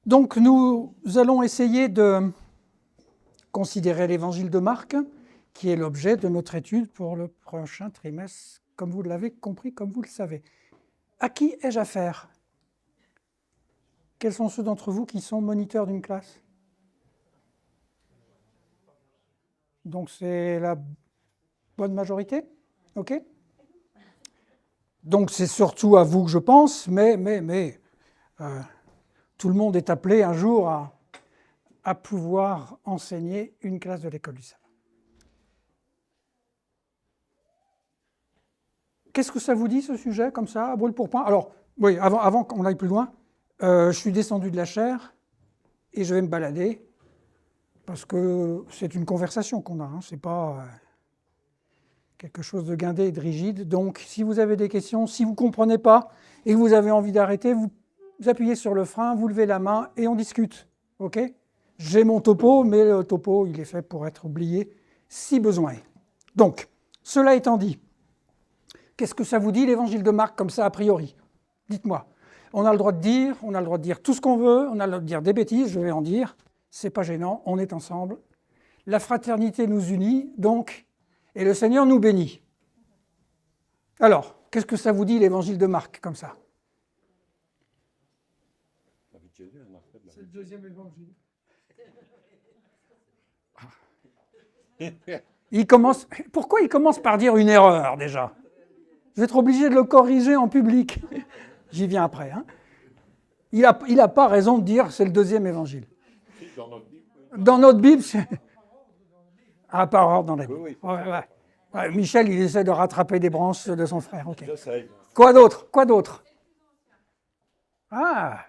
Donc nous allons essayer de considérer l'évangile de Marc, qui est l'objet de notre étude pour le prochain trimestre, comme vous l'avez compris, comme vous le savez. À qui ai-je affaire? Quels sont ceux d'entre vous qui sont moniteurs d'une classe? Donc c'est la bonne majorité? OK? Donc c'est surtout à vous que je pense, mais tout le monde est appelé un jour à pouvoir enseigner une classe de l'école du sabbat. Qu'est-ce que ça vous dit, ce sujet, comme ça, à brûle pour point? Alors, oui, avant qu'on aille plus loin, je suis descendu de la chaire et je vais me balader, parce que c'est une conversation qu'on a, hein, c'est pas quelque chose de guindé et de rigide. Donc, si vous avez des questions, si vous ne comprenez pas et que vous avez envie d'arrêter, vous appuyez sur le frein, vous levez la main et on discute. OK? J'ai mon topo, mais le topo, il est fait pour être oublié si besoin est. Donc, cela étant dit, qu'est-ce que ça vous dit, l'évangile de Marc, comme ça, a priori? Dites-moi. On a le droit de dire tout ce qu'on veut, on a le droit de dire des bêtises, je vais en dire, c'est pas gênant, on est ensemble. La fraternité nous unit, donc, et le Seigneur nous bénit. Alors, qu'est-ce que ça vous dit, l'évangile de Marc, comme ça? C'est le deuxième évangile. Pourquoi il commence par dire une erreur, déjà? Je vais être obligé de le corriger en public. J'y viens après. Hein. Il n'a pas raison de dire c'est le deuxième évangile. Dans notre Bible, c'est... Ah, par ordre dans la Bible. Oui. Ouais, Michel, il essaie de rattraper des branches de son frère. Okay. Quoi d'autre? Ah,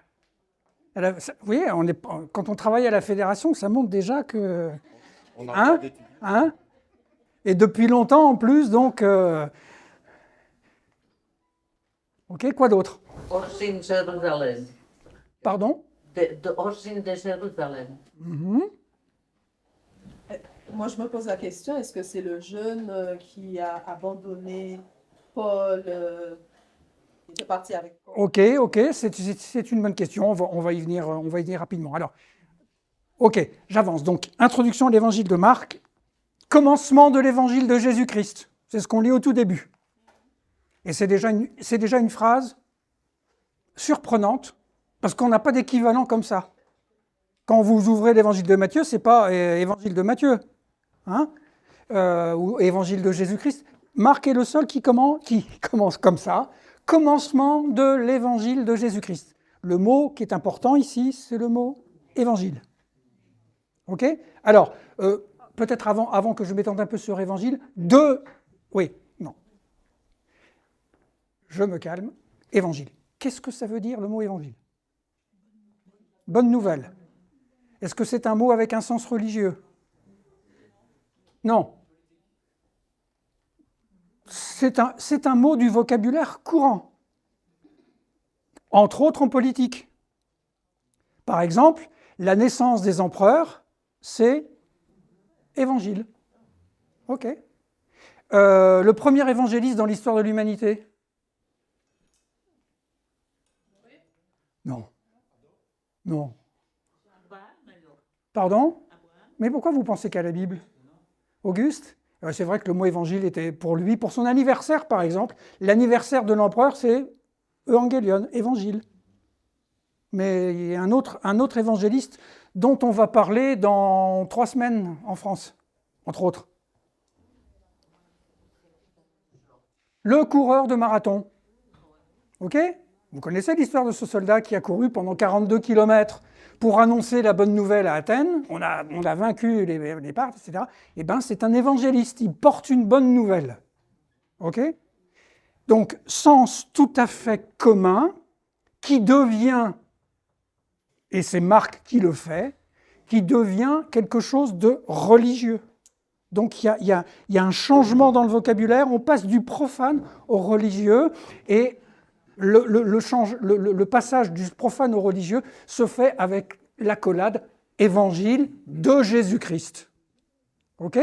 vous voyez, quand on travaille à la fédération, ça montre déjà que... Hein? Et depuis longtemps en plus, donc... Ok, quoi d'autre? Origine Jérusalem. Pardon? De origine de Jérusalem. Moi, je me pose la question, est-ce que c'est le jeune qui a abandonné Paul et est parti avec Paul? Ok, c'est une bonne question, on va y venir rapidement. Alors, ok, j'avance. Donc, introduction à l'évangile de Marc, commencement de l'évangile de Jésus-Christ. C'est ce qu'on lit au tout début. Et c'est déjà une phrase surprenante, parce qu'on n'a pas d'équivalent comme ça. Quand vous ouvrez l'évangile de Matthieu, ce n'est pas évangile de Matthieu, hein, ou évangile de Jésus-Christ. Marc est le seul qui commence comme ça, commencement de l'évangile de Jésus-Christ. Le mot qui est important ici, c'est le mot évangile. Ok? Alors, peut-être avant que je m'étende un peu sur évangile, je me calme. Évangile. Qu'est-ce que ça veut dire le mot évangile? Bonne nouvelle. Est-ce que c'est un mot avec un sens religieux? Non. C'est un mot du vocabulaire courant, entre autres en politique. Par exemple, la naissance des empereurs, c'est évangile. Ok. Le premier évangéliste dans l'histoire de l'humanité? Non. Pardon? Mais pourquoi vous pensez qu'à la Bible? Auguste? C'est vrai que le mot évangile était pour lui, pour son anniversaire par exemple. L'anniversaire de l'empereur, c'est Evangelion, évangile. Mais il y a un autre évangéliste dont on va parler dans 3 semaines en France, entre autres. Le coureur de marathon. Ok? Vous connaissez l'histoire de ce soldat qui a couru pendant 42 km pour annoncer la bonne nouvelle à Athènes. On a vaincu les Parthes, etc. Eh bien, c'est un évangéliste. Il porte une bonne nouvelle. OK? Donc, sens tout à fait commun qui devient, et c'est Marc qui le fait, qui devient quelque chose de religieux. Donc, il y a un changement dans le vocabulaire. On passe du profane au religieux et le passage du profane au religieux se fait avec l'accolade évangile de Jésus-Christ. Ok?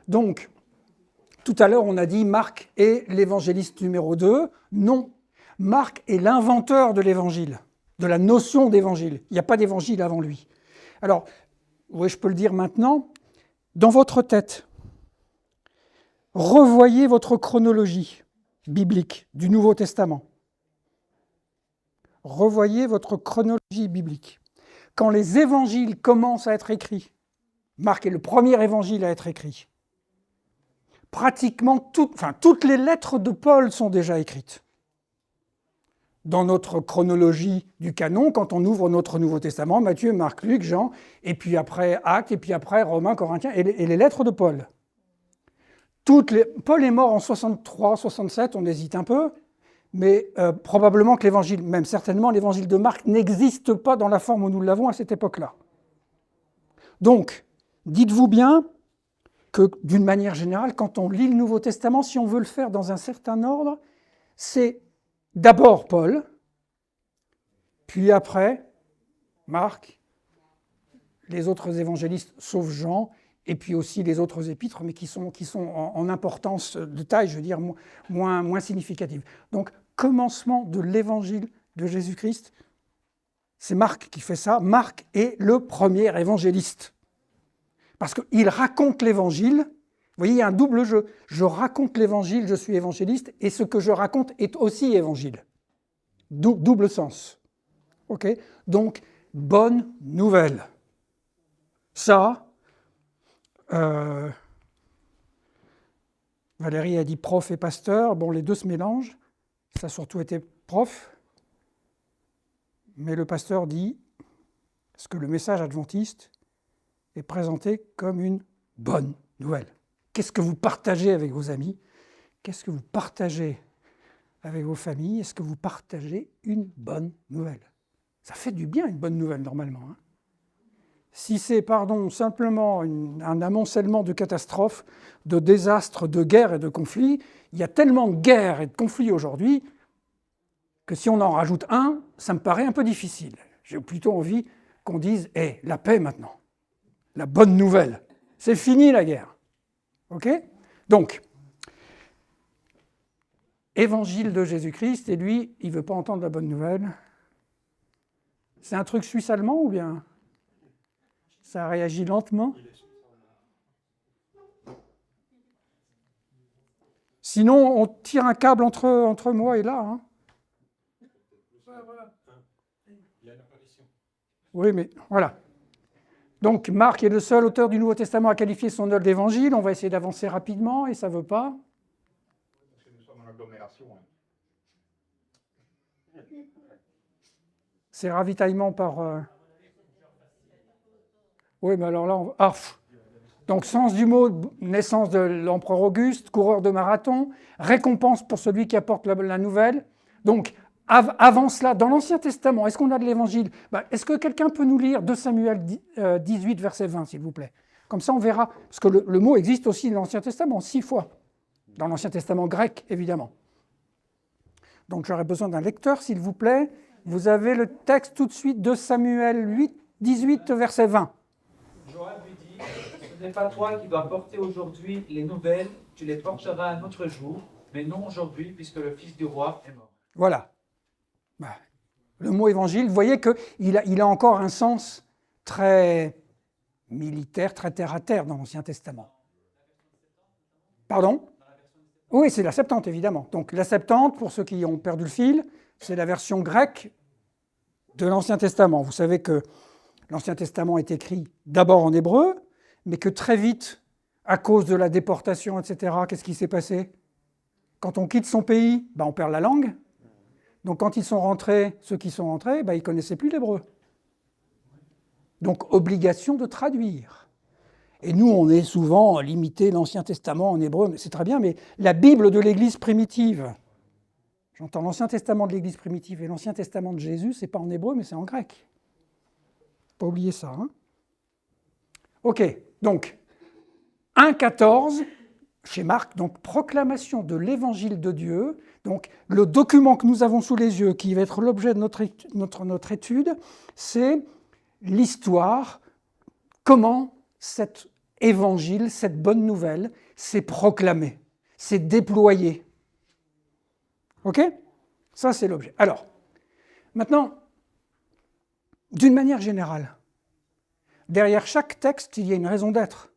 Donc, tout à l'heure, on a dit Marc est l'évangéliste numéro 2. Non, Marc est l'inventeur de l'évangile. de la notion d'évangile. Il n'y a pas d'évangile avant lui. Alors, oui, je peux le dire maintenant, dans votre tête, revoyez votre chronologie biblique du Nouveau Testament. Revoyez votre chronologie biblique. Quand les évangiles commencent à être écrits, Marc est le premier évangile à être écrit, pratiquement toutes les lettres de Paul sont déjà écrites. Dans notre chronologie du canon, quand on ouvre notre Nouveau Testament, Matthieu, Marc, Luc, Jean, et puis après Actes, et puis après Romains, Corinthiens, et les lettres de Paul. Paul est mort en 63, 67, on hésite un peu, mais probablement que l'évangile, même certainement l'évangile de Marc, n'existe pas dans la forme où nous l'avons à cette époque-là. Donc, dites-vous bien que d'une manière générale, quand on lit le Nouveau Testament, si on veut le faire dans un certain ordre, c'est d'abord Paul, puis après Marc, les autres évangélistes sauf Jean, et puis aussi les autres épîtres, mais qui sont en importance de taille, je veux dire, moins significative. Donc, commencement de l'évangile de Jésus-Christ, c'est Marc qui fait ça. Marc est le premier évangéliste. Parce qu'il raconte l'évangile. Vous voyez, il y a un double jeu. Je raconte l'évangile, je suis évangéliste, et ce que je raconte est aussi évangile. Double sens. OK ? Donc, bonne nouvelle. Ça, Valérie a dit prof et pasteur. Bon, les deux se mélangent. Ça a surtout été prof. Mais le pasteur dit ce que le message adventiste est présenté comme une bonne nouvelle. Qu'est-ce que vous partagez avec vos amis? Qu'est-ce que vous partagez avec vos familles? Est-ce que vous partagez une bonne nouvelle? Ça fait du bien, une bonne nouvelle, normalement. Hein. Si c'est, simplement un amoncellement de catastrophes, de désastres, de guerres et de conflits, il y a tellement de guerres et de conflits aujourd'hui que si on en rajoute un, ça me paraît un peu difficile. J'ai plutôt envie qu'on dise « la paix maintenant, la bonne nouvelle, c'est fini la guerre ». OK ? Donc, évangile de Jésus-Christ, et lui, il ne veut pas entendre la bonne nouvelle. C'est un truc suisse-allemand ou bien ça réagit lentement? Sinon, on tire un câble entre moi et là. Hein. Oui, mais voilà. Donc, Marc est le seul auteur du Nouveau Testament à qualifier son œuvre d'évangile. On va essayer d'avancer rapidement, et ça ne veut pas. Parce que nous sommes en agglomération. C'est ravitaillement par... Oui, mais alors là... Donc, sens du mot, naissance de l'empereur Auguste, coureur de marathon, récompense pour celui qui apporte la nouvelle. Donc, avant cela, dans l'Ancien Testament, est-ce qu'on a de l'Évangile? Est-ce que quelqu'un peut nous lire 2 Samuel 18, verset 20, s'il vous plaît? Comme ça, on verra. Parce que le mot existe aussi dans l'Ancien Testament, 6 fois. Dans l'Ancien Testament grec, évidemment. Donc, j'aurais besoin d'un lecteur, s'il vous plaît. Vous avez le texte tout de suite, 2 Samuel 18, verset 20. Joab lui dit, ce n'est pas toi qui dois porter aujourd'hui les nouvelles, tu les porteras un autre jour, mais non aujourd'hui, puisque le fils du roi est mort. Voilà. Le mot évangile, vous voyez qu'il a encore un sens très militaire, très terre-à-terre dans l'Ancien Testament. Pardon? Oui, c'est la Septante, évidemment. Donc la Septante, pour ceux qui ont perdu le fil, c'est la version grecque de l'Ancien Testament. Vous savez que l'Ancien Testament est écrit d'abord en hébreu, mais que très vite, à cause de la déportation, etc., qu'est-ce qui s'est passé? Quand on quitte son pays, on perd la langue. Donc quand ils sont rentrés, ceux qui sont rentrés, ils ne connaissaient plus l'hébreu. Donc obligation de traduire. Et nous, on est souvent limité l'Ancien Testament en hébreu, mais c'est très bien, mais la Bible de l'Église primitive, j'entends l'Ancien Testament de l'Église primitive et l'Ancien Testament de Jésus, ce n'est pas en hébreu, mais c'est en grec. Pas oublier ça. Hein. OK, donc 1,14 chez Marc, donc proclamation de l'Évangile de Dieu. Donc le document que nous avons sous les yeux, qui va être l'objet de notre étude, c'est l'histoire, comment cet Évangile, cette bonne nouvelle, s'est proclamée, s'est déployée. OK? Ça, c'est l'objet. Alors, maintenant, D'une manière générale. Derrière chaque texte, il y a une raison d'être.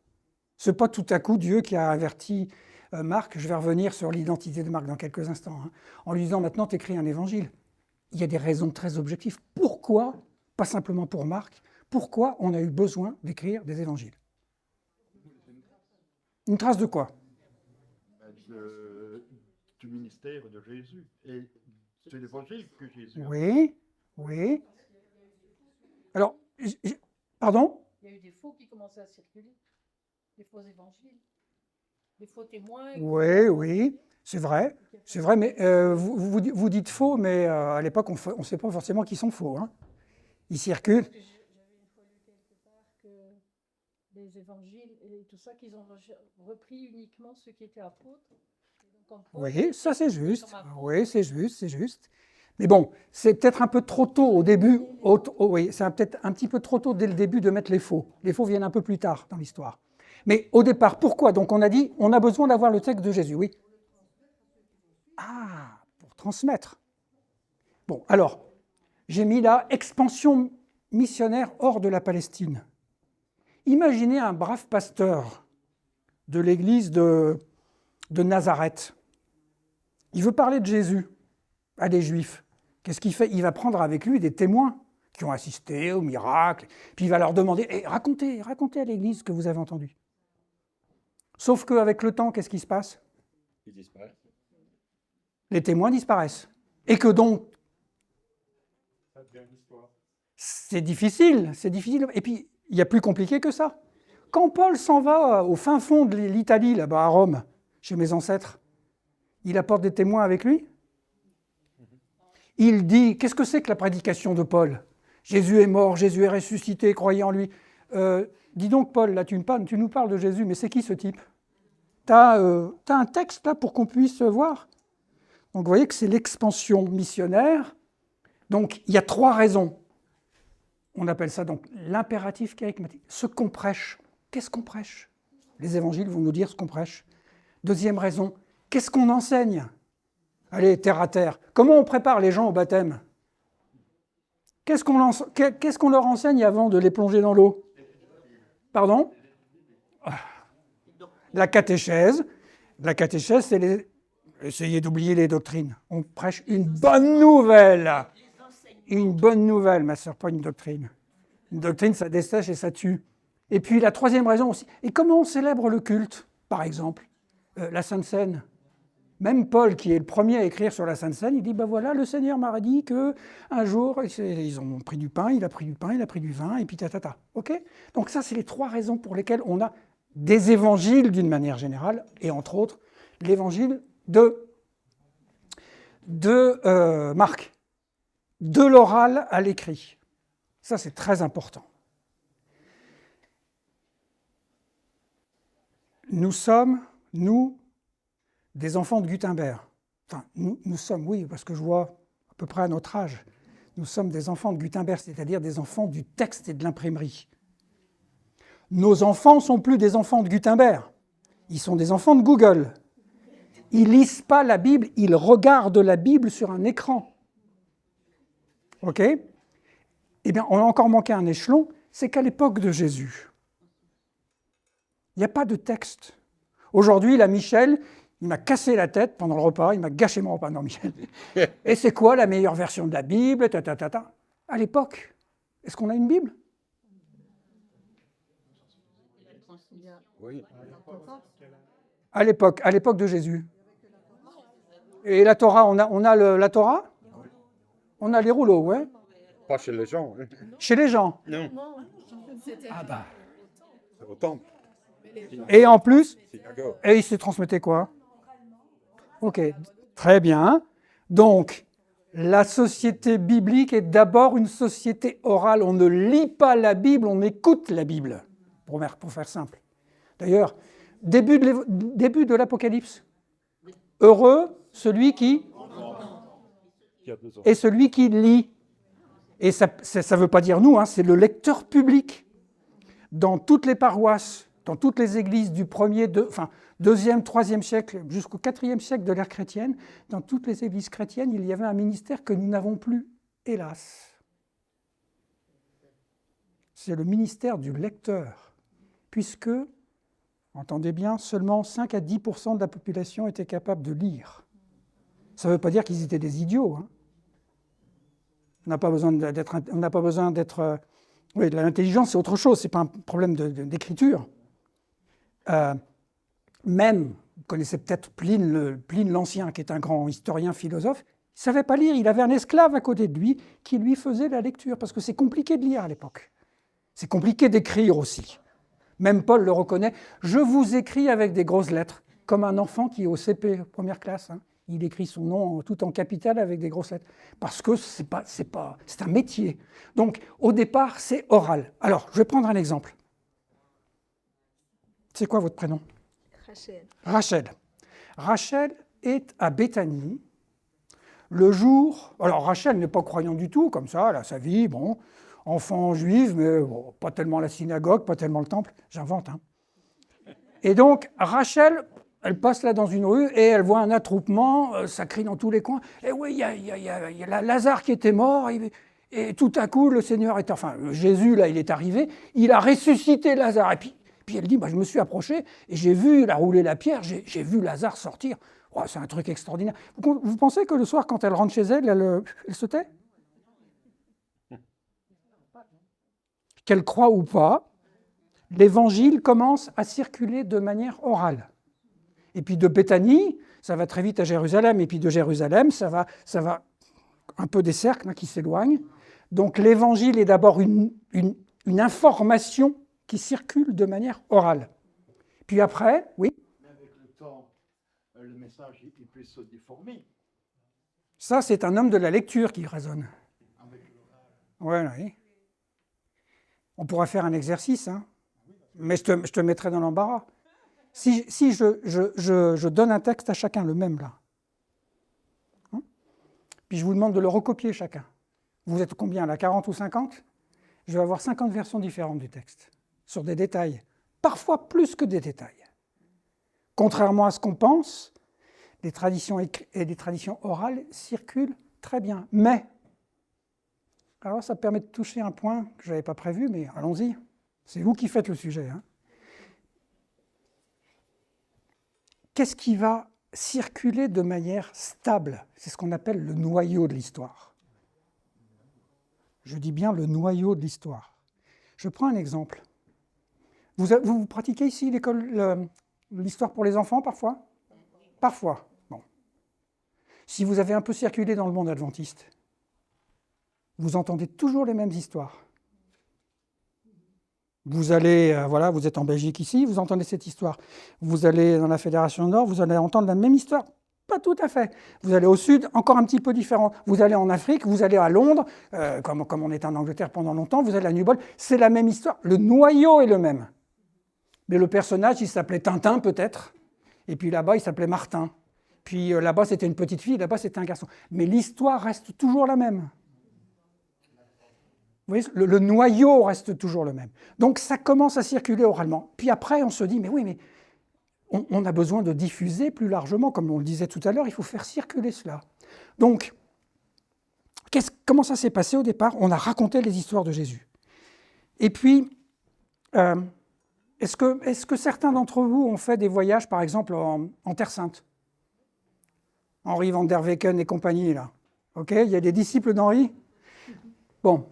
Ce n'est pas tout à coup Dieu qui a averti Marc, je vais revenir sur l'identité de Marc dans quelques instants, hein, en lui disant maintenant tu écris un évangile. Il y a des raisons très objectives. Pourquoi, pas simplement pour Marc, pourquoi on a eu besoin d'écrire des évangiles? Une trace de quoi? Du ministère de Jésus. Et c'est l'évangile que Jésus a. Oui, oui. Alors, pardon? Il y a eu des faux qui commençaient à circuler, des faux évangiles, des faux témoins. Oui, oui, c'est vrai, mais vous dites faux, mais à l'époque, on ne sait pas forcément qu'ils sont faux. Hein. Ils circulent. Parce que j'avais une fois lu quelque part que les évangiles et tout ça, qu'ils ont repris uniquement ceux qui étaient apôtres. Oui, ça c'est juste. Oui, c'est juste, c'est juste. Mais bon, c'est peut-être un peu trop tôt au début. Oui, c'est peut-être un petit peu trop tôt dès le début de mettre les faux. Les faux viennent un peu plus tard dans l'histoire. Mais au départ, pourquoi? Donc on a dit, on a besoin d'avoir le texte de Jésus, oui. Ah, pour transmettre. Bon, alors, j'ai mis là expansion missionnaire hors de la Palestine. Imaginez un brave pasteur de l'église de Nazareth. Il veut parler de Jésus à des Juifs. Qu'est-ce qu'il fait? Il va prendre avec lui des témoins qui ont assisté au miracle, puis il va leur demander racontez à l'église ce que vous avez entendu. Sauf qu'avec le temps, qu'est-ce qui se passe? Il disparaît. Les témoins disparaissent. Et que donc, Ça devient une histoire. c'est difficile. Et puis, il y a plus compliqué que ça. Quand Paul s'en va au fin fond de l'Italie, là-bas à Rome, chez mes ancêtres, il apporte des témoins avec lui. Il dit, qu'est-ce que c'est que la prédication de Paul? Jésus est mort, Jésus est ressuscité, croyez en lui. Dis donc, Paul, là, tu nous parles de Jésus, mais c'est qui ce type? T'as un texte là pour qu'on puisse voir? Donc, vous voyez que c'est l'expansion missionnaire. Donc, il y a 3 raisons. On appelle ça donc l'impératif charismatique. Ce qu'on prêche, qu'est-ce qu'on prêche? Les évangiles vont nous dire ce qu'on prêche. Deuxième raison, qu'est-ce qu'on enseigne? Allez, terre à terre. Comment on prépare les gens au baptême? Qu'est-ce qu'on leur enseigne avant de les plonger dans l'eau? Pardon? La catéchèse. La catéchèse, c'est essayer d'oublier les doctrines. On prêche une bonne nouvelle. Une bonne nouvelle, ma sœur, pas une doctrine. Une doctrine, ça dessèche et ça tue. Et puis la troisième raison aussi. Et comment on célèbre le culte, par exemple? La Sainte Seine. Même Paul, qui est le premier à écrire sur la Sainte Seine, il dit, ben voilà, le Seigneur m'a dit qu'un jour, ils ont pris du pain, il a pris du pain, il a pris du vin, et puis tatata. Ok? Donc ça, c'est les 3 raisons pour lesquelles on a des évangiles d'une manière générale, et entre autres, l'évangile de Marc. De l'oral à l'écrit. Ça, c'est très important. Nous sommes, des enfants de Gutenberg. Enfin, nous sommes, oui, parce que je vois à peu près à notre âge. Nous sommes des enfants de Gutenberg, c'est-à-dire des enfants du texte et de l'imprimerie. Nos enfants ne sont plus des enfants de Gutenberg. Ils sont des enfants de Google. Ils ne lisent pas la Bible, ils regardent la Bible sur un écran. OK? Eh bien, on a encore manqué un échelon, c'est qu'à l'époque de Jésus, il n'y a pas de texte. Aujourd'hui, là, Michel, il m'a cassé la tête pendant le repas, il m'a gâché mon repas. Non, Michel. Et c'est quoi la meilleure version de la Bible? À l'époque, est-ce qu'on a une Bible? Oui. À l'époque de Jésus. Et la Torah, on a la Torah? On a les rouleaux, ouais. Pas chez les gens. Hein. Chez les gens. Non. Ah bah. C'est au temple. Et en plus, Synagogue. et il se transmettait quoi? Ok, très bien. Donc, la société biblique est d'abord une société orale. On ne lit pas la Bible, on écoute la Bible, pour faire simple. D'ailleurs, début de l'Apocalypse. Heureux celui qui est celui qui lit. Et ça ne veut pas dire nous, hein, c'est le lecteur public. Dans toutes les paroisses, dans toutes les églises du 2e, 3e siècle, jusqu'au 4e siècle de l'ère chrétienne, dans toutes les églises chrétiennes, il y avait un ministère que nous n'avons plus, hélas. c'est le ministère du lecteur, puisque, entendez bien, seulement 5 à 10% de la population était capable de lire. Ça ne veut pas dire qu'ils étaient des idiots. Hein. On n'a pas besoin d'être... Oui, l'intelligence, c'est autre chose, ce n'est pas un problème d'écriture. Même, vous connaissez peut-être Pline l'Ancien, qui est un grand historien, philosophe, il ne savait pas lire, il avait un esclave à côté de lui qui lui faisait la lecture, parce que c'est compliqué de lire à l'époque. C'est compliqué d'écrire aussi. Même Paul le reconnaît. Je vous écris avec des grosses lettres, comme un enfant qui est au CP, première classe. Hein. Il écrit son nom tout en capital avec des grosses lettres. Parce que c'est un métier. Donc, au départ, c'est oral. Alors, je vais prendre un exemple. C'est quoi votre prénom? Rachel. Rachel. Rachel est à Béthanie le jour... Alors, Rachel n'est pas croyante du tout, comme ça, elle a sa vie, bon... enfant juif, mais bon, pas tellement la synagogue, pas tellement le temple, j'invente. Hein. Et donc, Rachel, elle passe là dans une rue et elle voit un attroupement, ça crie dans tous les coins. Et oui, il y a Lazare qui était mort, et tout à coup, le Seigneur est... Enfin, Jésus, là, il est arrivé, il a ressuscité Lazare. Et puis elle dit, je me suis approché et j'ai vu, il a roulé la pierre, j'ai vu Lazare sortir. Oh, c'est un truc extraordinaire. Vous pensez que le soir, quand elle rentre chez elle, elle se tait? Qu'elle croit ou pas, l'évangile commence à circuler de manière orale. Et puis de Béthanie, ça va très vite à Jérusalem, et puis de Jérusalem, ça va un peu des cercles hein, qui s'éloignent. Donc l'évangile est d'abord une information qui circule de manière orale. Puis après, oui. Mais avec le temps, le message il peut se déformer. Ça, c'est un homme de la lecture qui raisonne. Oui. On pourra faire un exercice, hein, mais je te mettrai dans l'embarras. Si je donne un texte à chacun, le même là, hein, puis je vous demande de le recopier chacun. Vous êtes combien là, 40 ou 50? Je vais avoir 50 versions différentes du texte, sur des détails, parfois plus que des détails. Contrairement à ce qu'on pense, les traditions et les traditions orales circulent très bien, mais... Alors, ça permet de toucher un point que je n'avais pas prévu, mais allons-y. C'est vous qui faites le sujet. Hein. Qu'est-ce qui va circuler de manière stable? C'est ce qu'on appelle le noyau de l'histoire. Je dis bien le noyau de l'histoire. Je prends un exemple. Vous pratiquez ici l'histoire pour les enfants, parfois? Parfois. Bon. Si vous avez un peu circulé dans le monde adventiste, vous entendez toujours les mêmes histoires. Vous allez, vous êtes en Belgique ici, vous entendez cette histoire. Vous allez dans la Fédération Nord, vous allez entendre la même histoire. Pas tout à fait. Vous allez au Sud, encore un petit peu différent. Vous allez en Afrique, vous allez à Londres, comme on était en Angleterre pendant longtemps, vous allez à New York, c'est la même histoire. Le noyau est le même. Mais le personnage, il s'appelait Tintin peut-être, et puis là-bas, il s'appelait Martin. Puis là-bas, c'était une petite fille, là-bas, c'était un garçon. Mais l'histoire reste toujours la même. Vous voyez, le noyau reste toujours le même. Donc ça commence à circuler oralement. Puis après, on se dit, mais on a besoin de diffuser plus largement, comme on le disait tout à l'heure, il faut faire circuler cela. Donc, comment ça s'est passé au départ? On a raconté les histoires de Jésus. Et puis, est-ce que certains d'entre vous ont fait des voyages, par exemple, en Terre Sainte? Henri van der Weycken et compagnie, là. OK, il y a des disciples d'Henri? Bon.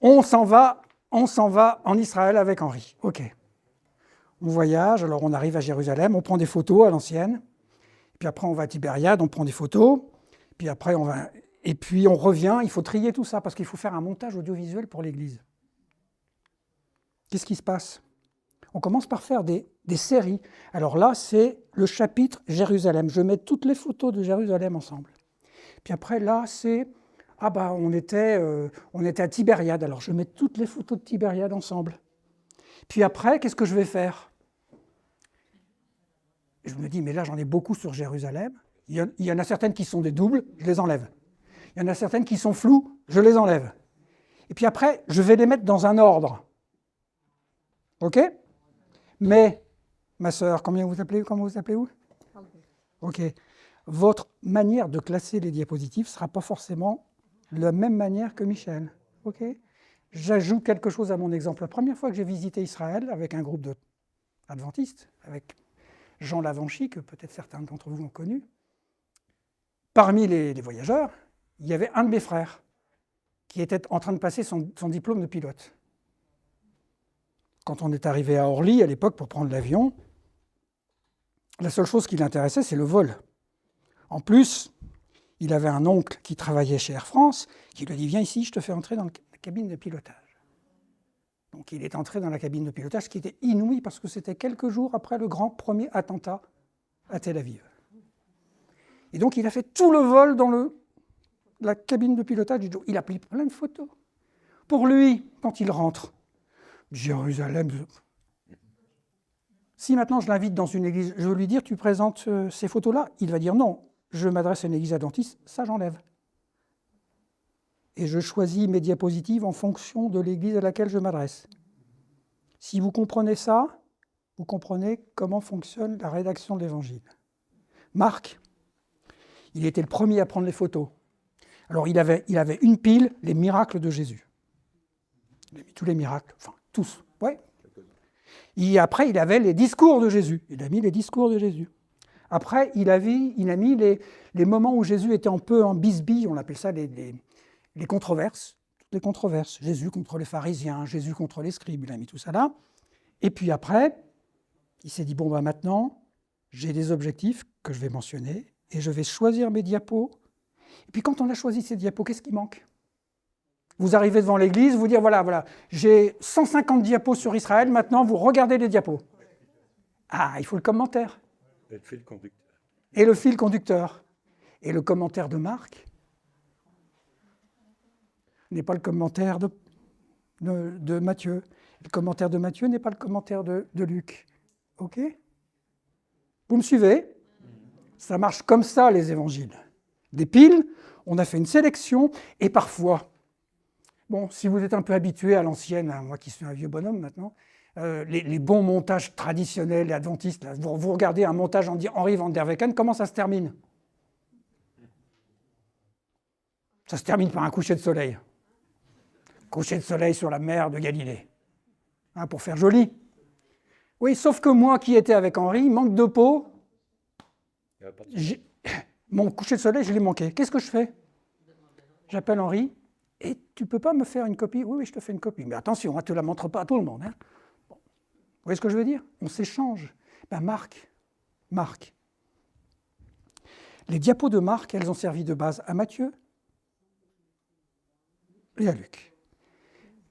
On s'en va en Israël avec Henri. OK. On voyage, alors on arrive à Jérusalem, on prend des photos à l'ancienne, puis après on va à Tibériade, on prend des photos, puis après on revient, il faut trier tout ça, parce qu'il faut faire un montage audiovisuel pour l'église. Qu'est-ce qui se passe? On commence par faire des séries. Alors là, c'est le chapitre Jérusalem. Je mets toutes les photos de Jérusalem ensemble. Puis après, là, c'est... on était à Tibériade, alors je mets toutes les photos de Tibériade ensemble. Puis après, qu'est-ce que je vais faire? Je me dis, mais là j'en ai beaucoup sur Jérusalem. Il y en a certaines qui sont des doubles, je les enlève. Il y en a certaines qui sont floues, je les enlève. Et puis après, je vais les mettre dans un ordre. OK? Mais, ma sœur, comment vous appelez-vous? OK. Votre manière de classer les diapositives ne sera pas forcément de la même manière que Michel. OK? j'ajoute quelque chose à mon exemple. La première fois que j'ai visité Israël avec un groupe d'adventistes, avec Jean Lavanchi, que peut-être certains d'entre vous ont connu, parmi les voyageurs, il y avait un de mes frères qui était en train de passer son diplôme de pilote. Quand on est arrivé à Orly, à l'époque, pour prendre l'avion, la seule chose qui l'intéressait, c'est le vol. En plus, il avait un oncle qui travaillait chez Air France, qui lui a dit « Viens ici, je te fais entrer dans la cabine de pilotage ». Donc il est entré dans la cabine de pilotage, ce qui était inouï, parce que c'était quelques jours après le grand premier attentat à Tel Aviv. Et donc il a fait tout le vol dans la cabine de pilotage du Joe. Il a pris plein de photos. Pour lui, quand il rentre, Jérusalem... Si maintenant je l'invite dans une église, je veux lui dire, tu présentes ces photos-là, il va dire non, je m'adresse à une église adventiste, ça j'enlève. Et je choisis mes diapositives en fonction de l'église à laquelle je m'adresse. Si vous comprenez ça, vous comprenez comment fonctionne la rédaction de l'Évangile. Marc, il était le premier à prendre les photos. Alors il avait une pile, les miracles de Jésus. Il a mis tous les miracles, enfin tous, ouais. Et après, il avait les discours de Jésus. Il a mis les discours de Jésus. Après, il a mis les moments où Jésus était un peu en bisbille, on appelle ça les controverses. Les controverses. Jésus contre les pharisiens, Jésus contre les scribes, il a mis tout ça là. Et puis après, il s'est dit, bon, bah maintenant, j'ai des objectifs que je vais mentionner et je vais choisir mes diapos. Et puis quand on a choisi ces diapos, qu'est-ce qui manque ? Vous arrivez devant l'église, vous dites, voilà, j'ai 150 diapos sur Israël, maintenant vous regardez les diapos. Ah, il faut le commentaire. Et le fil conducteur. Et le fil conducteur. Et le commentaire de Marc n'est pas le commentaire de Matthieu. Le commentaire de Matthieu n'est pas le commentaire de Luc. OK ? Vous me suivez ? Ça marche comme ça, les évangiles. Des piles, on a fait une sélection, et parfois... Bon, si vous êtes un peu habitué à l'ancienne, hein, moi qui suis un vieux bonhomme maintenant, les bons montages traditionnels, les adventistes, là, vous regardez un montage Henri van der Weycken, comment ça se termine ? Ça se termine par un coucher de soleil. Coucher de soleil sur la mer de Galilée, hein, pour faire joli. Oui, sauf que moi qui étais avec Henri, manque de peau, mon coucher de soleil, je l'ai manqué. Qu'est-ce que je fais ? J'appelle Henri. Et tu ne peux pas me faire une copie ? Oui, je te fais une copie. Mais attention, on ne te la montre pas à tout le monde. Hein. Bon. Vous voyez ce que je veux dire ? On s'échange. Ben Marc. Les diapos de Marc, elles ont servi de base à Matthieu et à Luc.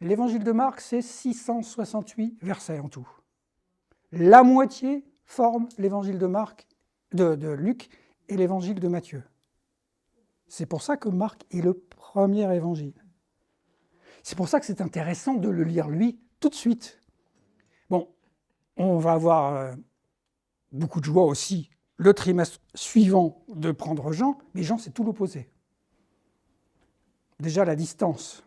L'évangile de Marc, c'est 668 versets en tout. La moitié forme l'évangile de Luc et l'évangile de Matthieu. C'est pour ça que Marc est le premier évangile. C'est pour ça que c'est intéressant de le lire, lui, tout de suite. Bon, on va avoir beaucoup de joie aussi le trimestre suivant de prendre Jean, mais Jean, c'est tout l'opposé. Déjà, la distance.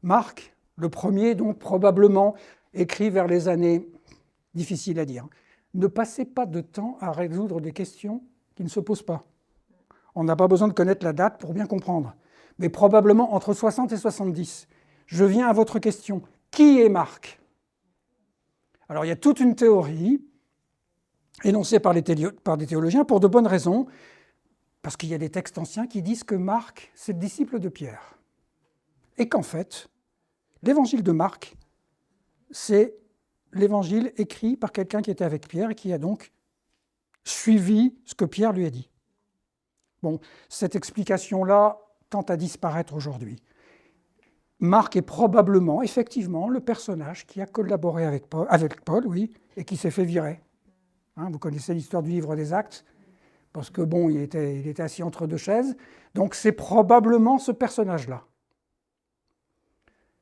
Marc, le premier, donc probablement écrit vers les années difficiles à dire. Ne passez pas de temps à résoudre des questions qui ne se posent pas. On n'a pas besoin de connaître la date pour bien comprendre. Mais probablement entre 60 et 70. Je viens à votre question. Qui est Marc ? Alors il y a toute une théorie énoncée par des théologiens pour de bonnes raisons, parce qu'il y a des textes anciens qui disent que Marc, c'est le disciple de Pierre. Et qu'en fait, l'évangile de Marc, c'est l'évangile écrit par quelqu'un qui était avec Pierre et qui a donc suivi ce que Pierre lui a dit. Bon, cette explication-là tente à disparaître aujourd'hui. Marc est probablement, effectivement, le personnage qui a collaboré avec Paul, oui, et qui s'est fait virer. Hein, vous connaissez l'histoire du livre des Actes, parce que bon, il était assis entre deux chaises, donc c'est probablement ce personnage-là.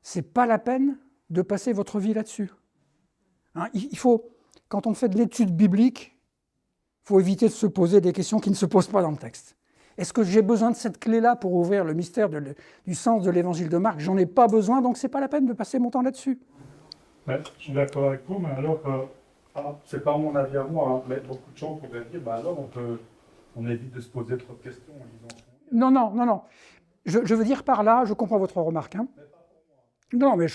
C'est pas la peine de passer votre vie là-dessus. Hein, il faut, quand on fait de l'étude biblique, il faut éviter de se poser des questions qui ne se posent pas dans le texte. Est-ce que j'ai besoin de cette clé-là pour ouvrir le mystère du sens de l'évangile de Marc ? J'en ai pas besoin, donc c'est pas la peine de passer mon temps là-dessus. Ouais, je suis d'accord avec vous, mais alors, c'est pas mon avis à moi, hein, mais beaucoup de gens pourraient dire, alors on évite de se poser trop de questions en lisant. Non. Je veux dire par là, je comprends votre remarque. Hein. Non, mais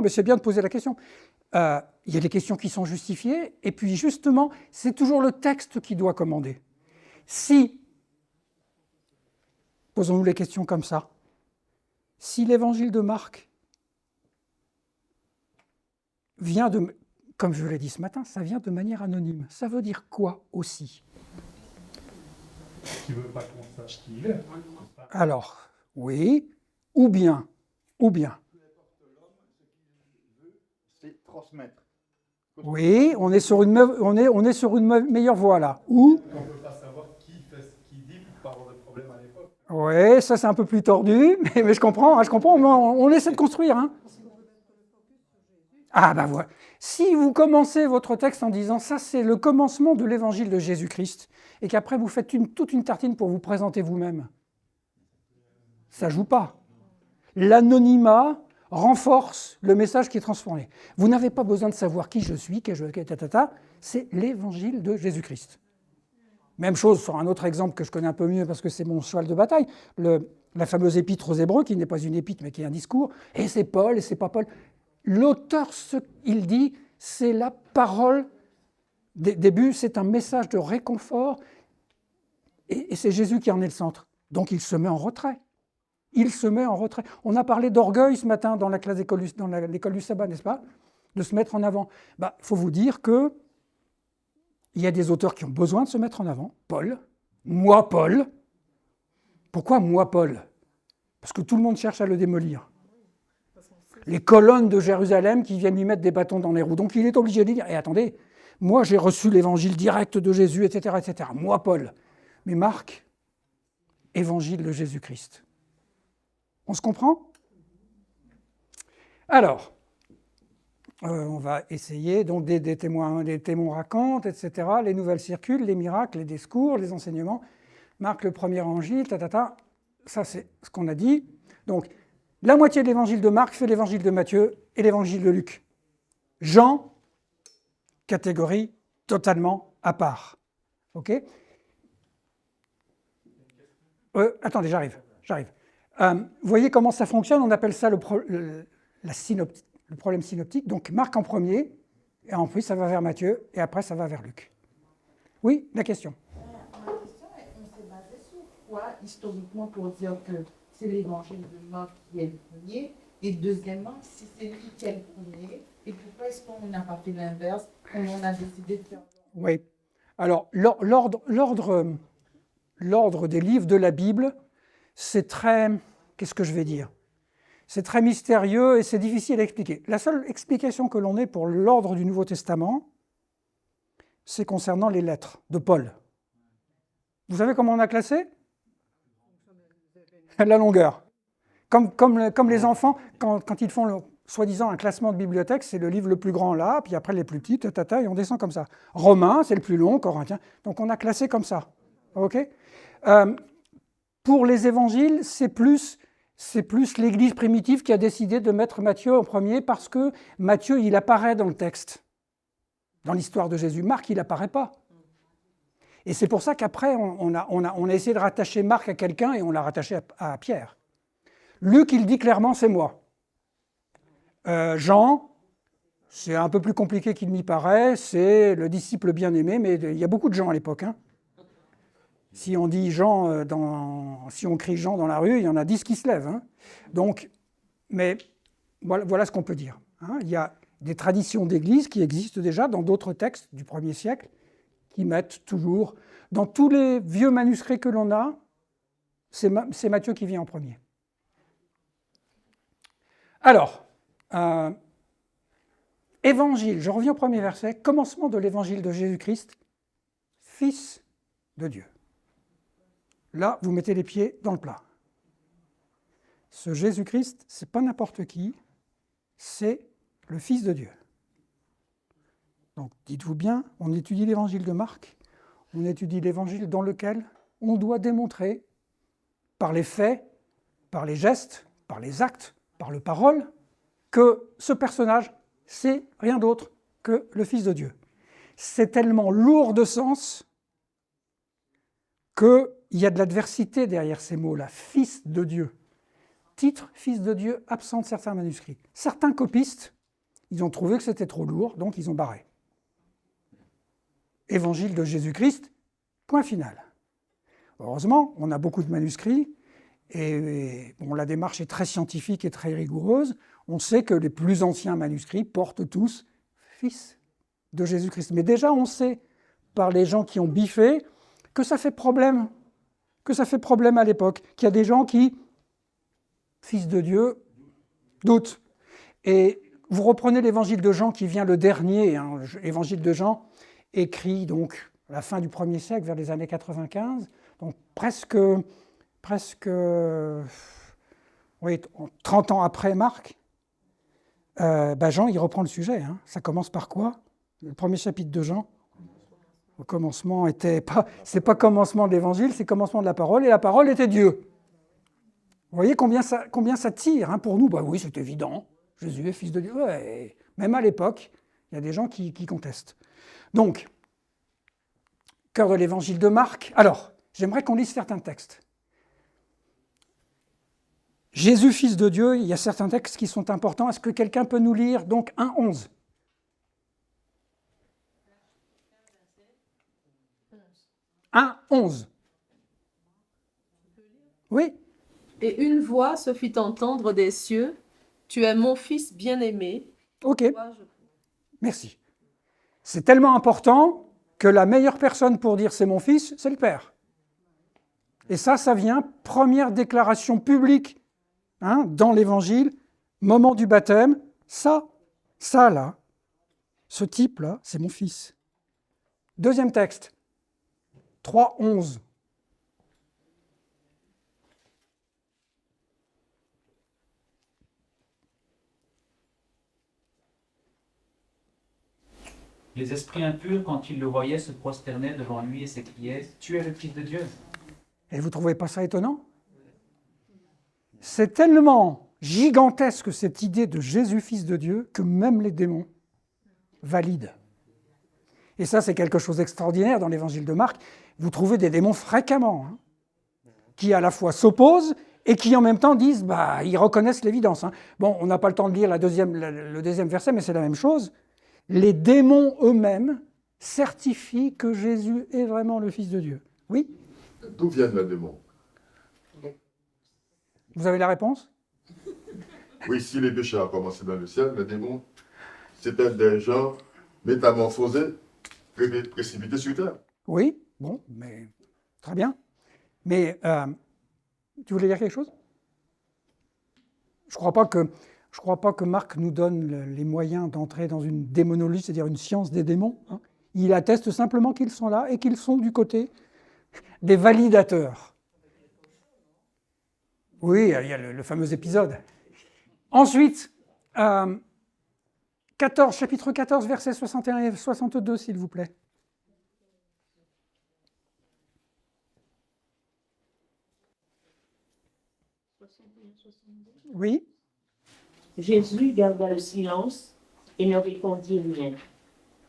c'est bien de poser la question. Il y a des questions qui sont justifiées, et puis justement, c'est toujours le texte qui doit commander. Si, posons-nous les questions comme ça, si l'évangile de Marc vient de, comme je l'ai dit ce matin, ça vient de manière anonyme, ça veut dire quoi aussi? Tu veux pas qu'on sache qui il est. Alors, oui, ou bien, C'est transmettre. oui, on est sur une meilleure voie là. Ou, On ne peut pas savoir qui dit pour pas avoir de problème à l'époque. oui, ça c'est un peu plus tordu, mais je comprends, on essaie de construire. Hein. Ah ben voilà. Si vous commencez votre texte en disant ça c'est le commencement de l'évangile de Jésus-Christ, et qu'après vous faites toute une tartine pour vous présenter vous-même, ça ne joue pas. L'anonymat renforce le message qui est transformé. Vous n'avez pas besoin de savoir qui je suis, c'est l'évangile de Jésus-Christ. Même chose sur un autre exemple que je connais un peu mieux parce que c'est mon cheval de bataille, la fameuse épître aux Hébreux, qui n'est pas une épître mais qui est un discours, et c'est Paul et c'est pas Paul. L'auteur, il dit, c'est la parole des début, c'est un message de réconfort, et c'est Jésus qui en est le centre. Donc il se met en retrait. On a parlé d'orgueil ce matin dans la classe dans l'école du sabbat, n'est-ce pas? De se mettre en avant. Il faut vous dire qu'il y a des auteurs qui ont besoin de se mettre en avant. Paul. Moi, Paul. Pourquoi moi, Paul? Parce que tout le monde cherche à le démolir. Les colonnes de Jérusalem qui viennent lui mettre des bâtons dans les roues. Donc il est obligé de dire, attendez, moi j'ai reçu l'évangile direct de Jésus, etc., etc. Moi, Paul. Mais Marc, évangile de Jésus-Christ. On se comprend? Alors, on va essayer, donc des témoins racontent, etc., les nouvelles circulent, les miracles, les discours, les enseignements. Marc, le premier évangile, ça c'est ce qu'on a dit. Donc, la moitié de l'évangile de Marc fait l'évangile de Matthieu et l'évangile de Luc. Jean, catégorie totalement à part. OK? Attendez, j'arrive. Vous voyez comment ça fonctionne? On appelle ça le problème synoptique. Donc Marc en premier, et ensuite ça va vers Matthieu, et après ça va vers Luc. Oui, la question? Ma question est, on s'est basé sur quoi historiquement pour dire que c'est l'évangile de Marc qui est le premier, et deuxièmement, si c'est lui qui est le premier, et pourquoi est-ce qu'on n'a pas fait l'inverse, on a décidé de faire... Oui. Alors, l'ordre des livres de la Bible, c'est très... Qu'est-ce que je vais dire? C'est très mystérieux et c'est difficile à expliquer. La seule explication que l'on ait pour l'ordre du Nouveau Testament, c'est concernant les lettres de Paul. Vous savez comment on a classé? La longueur. Comme les enfants, quand ils font soi-disant un classement de bibliothèque, c'est le livre le plus grand là, puis après les plus petits, et on descend comme ça. Romains, c'est le plus long, Corinthiens. Donc on a classé comme ça. OK? Pour les évangiles, c'est plus l'Église primitive qui a décidé de mettre Matthieu en premier parce que Matthieu, il apparaît dans le texte, dans l'histoire de Jésus. Marc, il n'apparaît pas. Et c'est pour ça qu'après, on a essayé de rattacher Marc à quelqu'un et on l'a rattaché à Pierre. Luc, il dit clairement, c'est moi. Jean, c'est un peu plus compliqué qu'il n'y paraît, c'est le disciple bien-aimé, mais il y a beaucoup de Jean à l'époque. Hein. Si on dit Jean, si on crie Jean dans la rue, il y en a 10 qui se lèvent. Hein. Donc, mais voilà ce qu'on peut dire. Hein. Il y a des traditions d'église qui existent déjà dans d'autres textes du 1er siècle, qui mettent toujours, dans tous les vieux manuscrits que l'on a, c'est Matthieu qui vient en premier. Alors, évangile, je reviens au premier verset, commencement de l'évangile de Jésus-Christ, Fils de Dieu. Là, vous mettez les pieds dans le plat. Ce Jésus-Christ, ce n'est pas n'importe qui, c'est le Fils de Dieu. Donc, dites-vous bien, on étudie l'évangile de Marc, on étudie l'évangile dans lequel on doit démontrer, par les faits, par les gestes, par les actes, par les paroles, que ce personnage, c'est rien d'autre que le Fils de Dieu. C'est tellement lourd de sens qu'il y a de l'adversité derrière ces mots-là, Fils de Dieu. titre Fils de Dieu absent de certains manuscrits. Certains copistes, ils ont trouvé que c'était trop lourd, donc ils ont barré. Évangile de Jésus-Christ, point final. Heureusement, on a beaucoup de manuscrits, et bon, la démarche est très scientifique et très rigoureuse. On sait que les plus anciens manuscrits portent tous Fils de Jésus-Christ. Mais déjà, on sait, par les gens qui ont biffé, que ça fait problème à l'époque, qu'il y a des gens qui, Fils de Dieu, doutent. Et vous reprenez l'évangile de Jean qui vient le dernier, hein, l'évangile de Jean, écrit donc à la fin du 1er siècle, vers les années 95, donc presque oui, 30 ans après Marc. Jean, il reprend le sujet. Hein. Ça commence par quoi? Le premier chapitre de Jean, au commencement c'est pas commencement de l'évangile, c'est commencement de la parole, et la parole était Dieu. Vous voyez combien ça tire hein, pour nous? Oui, c'est évident, Jésus est fils de Dieu. Ouais. Même à l'époque, il y a des gens qui contestent. Donc, cœur de l'évangile de Marc. Alors, j'aimerais qu'on lise certains textes. Jésus, fils de Dieu, il y a certains textes qui sont importants. Est-ce que quelqu'un peut nous lire donc 1,11 ? 1,11. Oui. Et une voix se fit entendre des cieux. Tu es mon fils bien-aimé. Ok. Merci. C'est tellement important que la meilleure personne pour dire c'est mon fils, c'est le Père. Et ça vient, première déclaration publique hein, dans l'Évangile, moment du baptême, ça là, ce type-là, c'est mon fils. Deuxième texte, 3,11. Les esprits impurs, quand ils le voyaient, se prosternaient devant lui et s'écriaient « Tu es le Fils de Dieu ». Et vous ne trouvez pas ça étonnant? C'est tellement gigantesque cette idée de Jésus, fils de Dieu, que même les démons valident. Et ça, c'est quelque chose d'extraordinaire dans l'évangile de Marc. Vous trouvez des démons fréquemment, hein, qui à la fois s'opposent et qui en même temps disent, ils reconnaissent l'évidence. Hein. Bon, on n'a pas le temps de lire le deuxième verset, mais c'est la même chose. Les démons eux-mêmes certifient que Jésus est vraiment le Fils de Dieu. Oui? D'où viennent les démons? Vous avez la réponse? Oui, si les péchés ont commencé dans le ciel, les démons, c'était des gens métamorphosés, précipités sur terre. Oui, bon, mais très bien. Mais tu voulais dire quelque chose? Je ne crois pas que Marc nous donne les moyens d'entrer dans une démonologie, c'est-à-dire une science des démons. Hein. Il atteste simplement qu'ils sont là et qu'ils sont du côté des validateurs. Oui, il y a le fameux épisode. Ensuite, chapitre 14, versets 61 et 62, s'il vous plaît. Oui. Jésus garda le silence et ne répondit rien.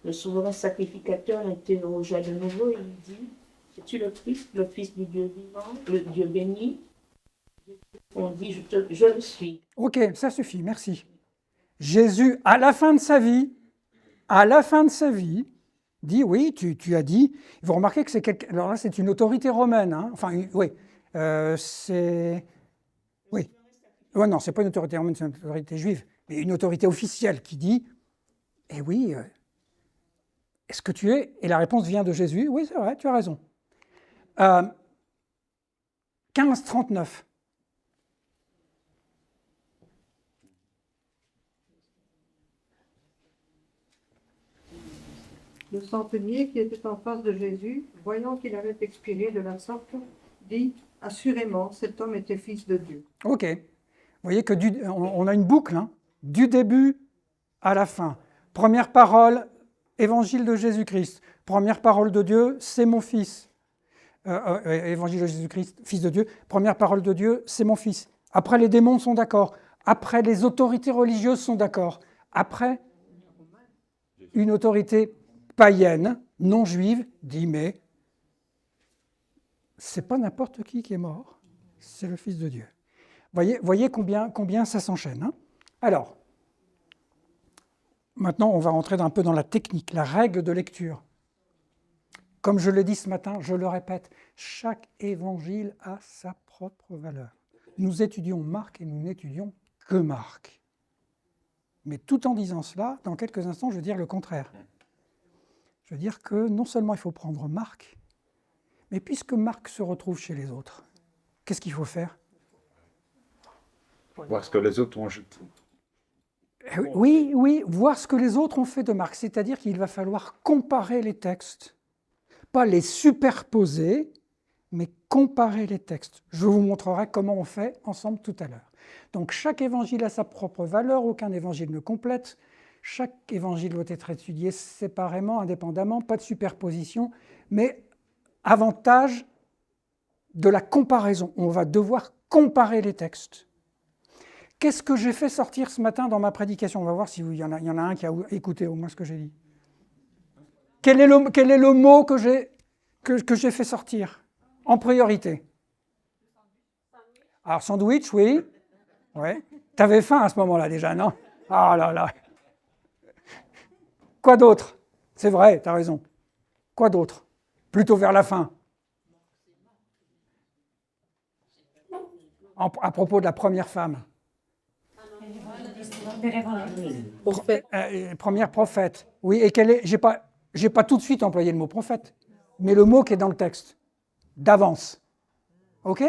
Le souverain sacrificateur l'interrogea de nouveau et lui dit « Es-tu le Christ, le Fils du Dieu vivant, le Dieu béni ?» On dit « Je le suis. » Ok, ça suffit, merci. Jésus, à la fin de sa vie, dit, oui, tu as dit, vous remarquez que c'est quelqu'un, alors là c'est une autorité romaine, hein, enfin, oui, c'est, oui, ouais, non, c'est pas une autorité romaine, c'est une autorité juive, mais une autorité officielle qui dit, eh oui, est-ce que tu es? Et la réponse vient de Jésus, oui, c'est vrai, tu as raison. 15:39. Le centenier qui était en face de Jésus, voyant qu'il avait expiré de la sorte, dit « Assurément, cet homme était fils de Dieu. » Ok. Vous voyez on a une boucle, hein, du début à la fin. Première parole, évangile de Jésus-Christ. Première parole de Dieu, c'est mon fils. Évangile de Jésus-Christ, fils de Dieu. Première parole de Dieu, c'est mon fils. Après, les démons sont d'accord. Après, les autorités religieuses sont d'accord. Après, une autorité païenne, non juive, dit mais c'est pas n'importe qui est mort, c'est le Fils de Dieu. Voyez combien ça s'enchaîne, hein. Alors, maintenant, on va rentrer un peu dans la technique, la règle de lecture. Comme je l'ai dit ce matin, je le répète, chaque évangile a sa propre valeur. Nous étudions Marc et nous n'étudions que Marc. Mais tout en disant cela, dans quelques instants, je veux dire le contraire. Je veux dire que non seulement il faut prendre Marc, mais puisque Marc se retrouve chez les autres, qu'est-ce qu'il faut faire? Voir ce que les autres ont ajouté. Oui, voir ce que les autres ont fait de Marc. C'est-à-dire qu'il va falloir comparer les textes. Pas les superposer, mais comparer les textes. Je vous montrerai comment on fait ensemble tout à l'heure. Donc chaque évangile a sa propre valeur, aucun évangile ne complète. Chaque évangile doit être étudié séparément, indépendamment, pas de superposition, mais avantage de la comparaison. On va devoir comparer les textes. Qu'est-ce que j'ai fait sortir ce matin dans ma prédication? On va voir s'il y en a un qui a écouté au moins ce que j'ai dit. Quel est le mot que j'ai fait sortir en priorité? Alors, sandwich, oui. Ouais. Tu avais faim à ce moment-là déjà, non? Ah là là. Quoi d'autre? C'est vrai, tu as raison. Quoi d'autre? Plutôt vers la fin. À propos de la première femme. Première prophète. Oui, et quelle est... J'ai pas tout de suite employé le mot prophète, mais le mot qui est dans le texte, d'avance. OK?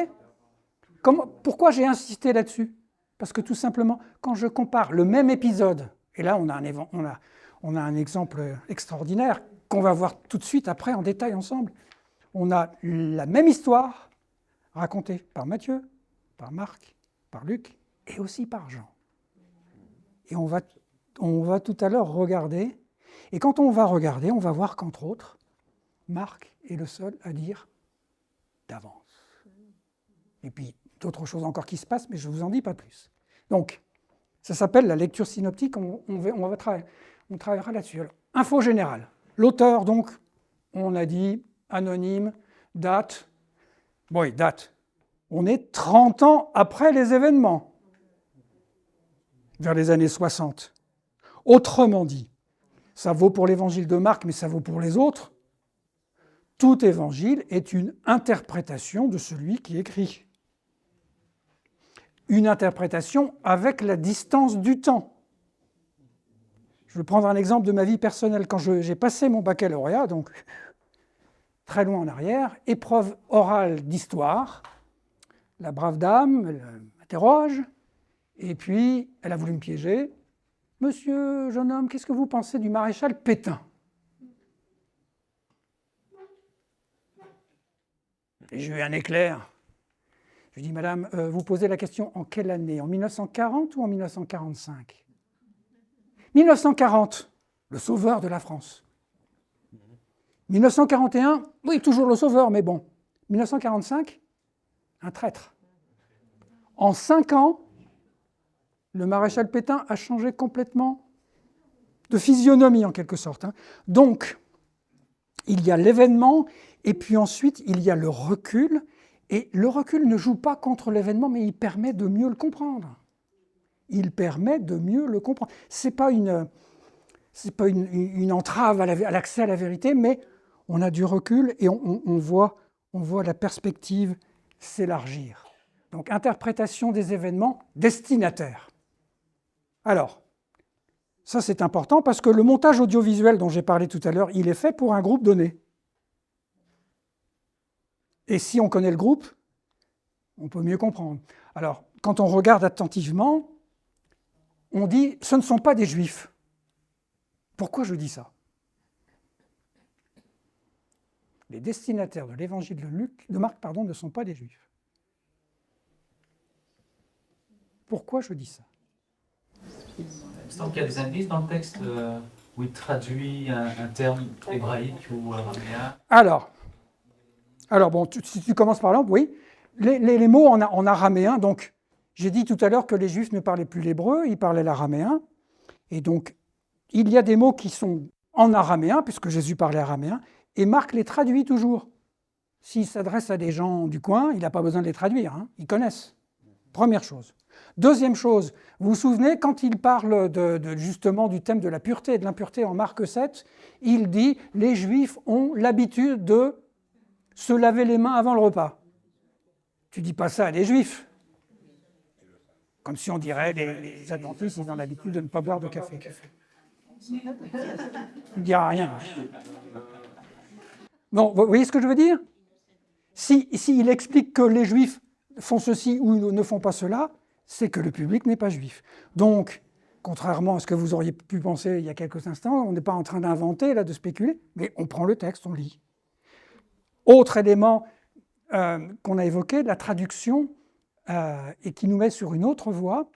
Pourquoi j'ai insisté là-dessus? Parce que tout simplement, quand je compare le même épisode, et là on a un exemple extraordinaire qu'on va voir tout de suite après en détail ensemble. On a la même histoire racontée par Matthieu, par Marc, par Luc et aussi par Jean. Et on va tout à l'heure regarder. Et quand on va regarder, on va voir qu'entre autres, Marc est le seul à dire d'avance. Et puis d'autres choses encore qui se passent, mais je ne vous en dis pas plus. Donc, ça s'appelle la lecture synoptique, on travaillera là-dessus. Alors, info générale. L'auteur, donc, on a dit anonyme, date. Oui, date. On est 30 ans après les événements, vers les années 60. Autrement dit, ça vaut pour l'évangile de Marc, mais ça vaut pour les autres. Tout évangile est une interprétation de celui qui écrit. Une interprétation avec la distance du temps. Je vais prendre un exemple de ma vie personnelle. Quand j'ai passé mon baccalauréat, donc très loin en arrière, épreuve orale d'histoire, la brave dame, elle m'interroge, et puis elle a voulu me piéger. « Monsieur, jeune homme, qu'est-ce que vous pensez du maréchal Pétain ?» Et j'ai eu un éclair. Je lui dis, madame, vous posez la question en quelle année? En 1940 ou en 1945? 1940, le sauveur de la France. 1941, oui, toujours le sauveur, mais bon. 1945, un traître. En 5 ans, le maréchal Pétain a changé complètement de physionomie, en quelque sorte. Donc, il y a l'événement, et puis ensuite, il y a le recul. Et le recul ne joue pas contre l'événement, mais il permet de mieux le comprendre. Il permet de mieux le comprendre. Ce n'est pas une entrave à l'accès à la vérité, mais on a du recul et on voit la perspective s'élargir. Donc, interprétation des événements, destinataire. Alors, ça c'est important parce que le montage audiovisuel dont j'ai parlé tout à l'heure, il est fait pour un groupe donné. Et si on connaît le groupe, on peut mieux comprendre. Alors, quand on regarde attentivement, on dit « ce ne sont pas des juifs ». Pourquoi je dis ça? Les destinataires de l'évangile de Marc ne sont pas des juifs. Pourquoi je dis ça? Il me semble qu'il y a des indices dans le texte où il traduit un terme hébraïque ou araméen. Alors bon, si tu commences par là, oui. Les mots en araméen, donc j'ai dit tout à l'heure que les Juifs ne parlaient plus l'hébreu, ils parlaient l'araméen. Et donc, il y a des mots qui sont en araméen, puisque Jésus parlait araméen, et Marc les traduit toujours. S'il s'adresse à des gens du coin, il n'a pas besoin de les traduire, ils connaissent. Première chose. Deuxième chose, vous vous souvenez, quand il parle justement du thème de la pureté et de l'impureté en Marc 7, il dit « les Juifs ont l'habitude de se laver les mains avant le repas ». Tu ne dis pas ça à des Juifs. Comme si on dirait les adventistes, ils ont l'habitude de ne pas boire de café. Tu ne diras rien. Bon, vous voyez ce que je veux dire? Il explique que les Juifs font ceci ou ne font pas cela, c'est que le public n'est pas juif. Donc, contrairement à ce que vous auriez pu penser il y a quelques instants, on n'est pas en train d'inventer, là, de spéculer, mais on prend le texte, on lit. Autre élément qu'on a évoqué, la traduction, et qui nous met sur une autre voie,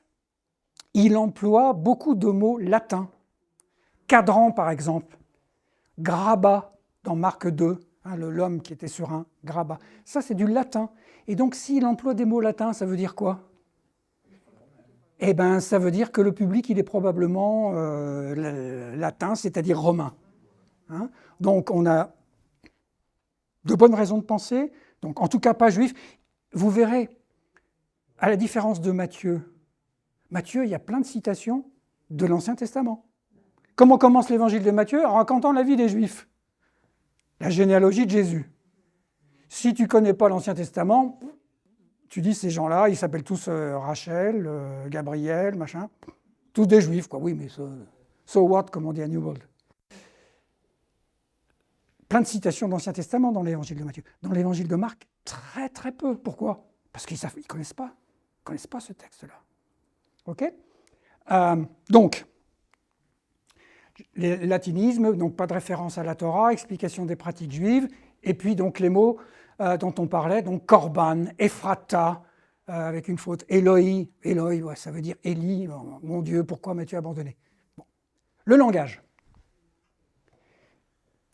il emploie beaucoup de mots latins. Cadran, par exemple. Grabat, dans Marc 2, hein, l'homme qui était sur un grabat. Ça, c'est du latin. Et donc, s'il emploie des mots latins, ça veut dire quoi? Eh bien, ça veut dire que le public, il est probablement latin, c'est-à-dire romain. Hein? Donc, on a de bonnes raisons de penser, donc en tout cas pas juif. Vous verrez, à la différence de Matthieu, il y a plein de citations de l'Ancien Testament. Comment commence l'évangile de Matthieu? En racontant la vie des Juifs, la généalogie de Jésus. Si tu ne connais pas l'Ancien Testament, tu dis ces gens-là, ils s'appellent tous Rachel, Gabriel, machin, tous des Juifs, quoi. Oui, mais so what, comme on dit à New World. Plein de citations de l'Ancien Testament dans l'évangile de Matthieu. Dans l'évangile de Marc, très très peu. Pourquoi? Parce qu'ils ne connaissent pas. Ils ne connaissent pas ce texte-là. OK? Donc, les latinismes, donc pas de référence à la Torah, explication des pratiques juives, et puis donc les mots dont on parlait, donc Korban, Ephrata, avec une faute, Eloi, ouais, ça veut dire Élie, mon Dieu, pourquoi m'as-tu abandonné? Bon. Le langage.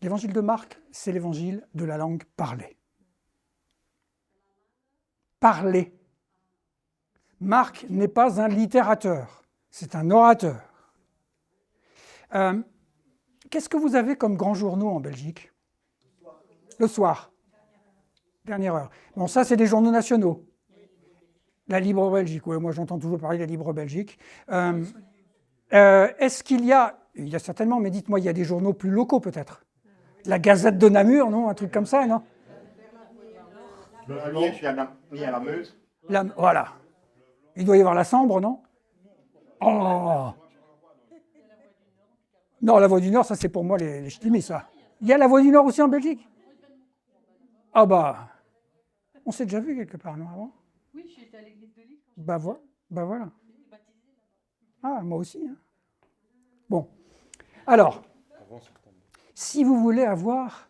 L'évangile de Marc, c'est l'évangile de la langue parlée. Parler. Marc n'est pas un littérateur, c'est un orateur. Qu'est-ce que vous avez comme grands journaux en Belgique? Le soir. Dernière heure. Bon, ça, c'est des journaux nationaux. La Libre Belgique, oui, moi j'entends toujours parler de la Libre Belgique. Est-ce qu'il y a certainement, mais dites-moi, il y a des journaux plus locaux peut-être? La Gazette de Namur, non? Un truc comme ça, non? Voilà. Il doit y avoir la Sambre, non? Oh! Non, la Voix du Nord, ça c'est pour moi les ch'timis, ça. Il y a la Voix du Nord aussi en Belgique? Ah bah, on s'est déjà vu quelque part, non, avant? Oui, j'étais à l'église de Lille. Bah voilà. Ah, moi aussi. Hein. Bon. Alors, si vous voulez avoir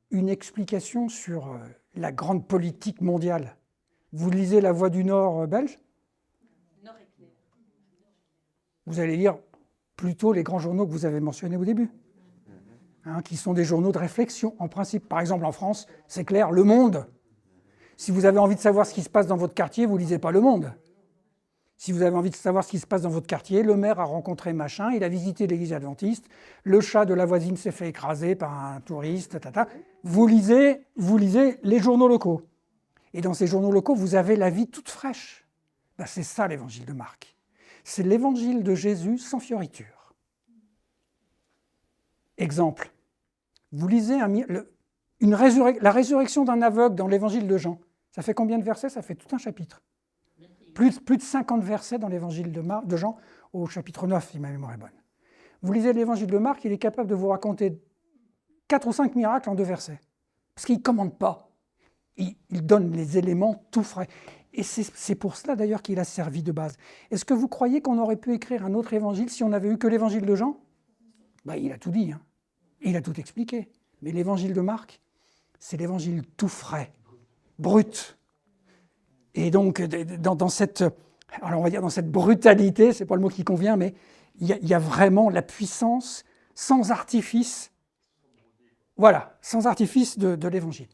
une explication sur la grande politique mondiale, vous lisez la Voix du Nord belge? Vous allez lire plutôt les grands journaux que vous avez mentionnés au début, hein, qui sont des journaux de réflexion, en principe. Par exemple, en France, c'est clair, Le Monde. Si vous avez envie de savoir ce qui se passe dans votre quartier, vous ne lisez pas Le Monde. Si vous avez envie de savoir ce qui se passe dans votre quartier, le maire a rencontré machin, il a visité l'église adventiste, le chat de la voisine s'est fait écraser par un touriste, Vous lisez les journaux locaux. Et dans ces journaux locaux, vous avez la vie toute fraîche. Ben, c'est ça l'évangile de Marc. C'est l'évangile de Jésus sans fioriture. Exemple, vous lisez la résurrection d'un aveugle dans l'évangile de Jean. Ça fait combien de versets? Ça fait tout un chapitre. Plus de 50 versets dans l'évangile de Jean, au chapitre 9, si ma mémoire est bonne. Vous lisez l'évangile de Marc, il est capable de vous raconter 4 ou 5 miracles en 2 versets. Parce qu'il ne commande pas. Il donne les éléments tout frais. Et c'est pour cela d'ailleurs qu'il a servi de base. Est-ce que vous croyez qu'on aurait pu écrire un autre évangile si on n'avait eu que l'évangile de Jean? Ben, il a tout dit, hein. Il a tout expliqué. Mais l'évangile de Marc, c'est l'évangile tout frais, brut. Et donc, dans cette brutalité, c'est pas le mot qui convient, mais il y a vraiment la puissance sans artifice, voilà, sans artifice de l'évangile.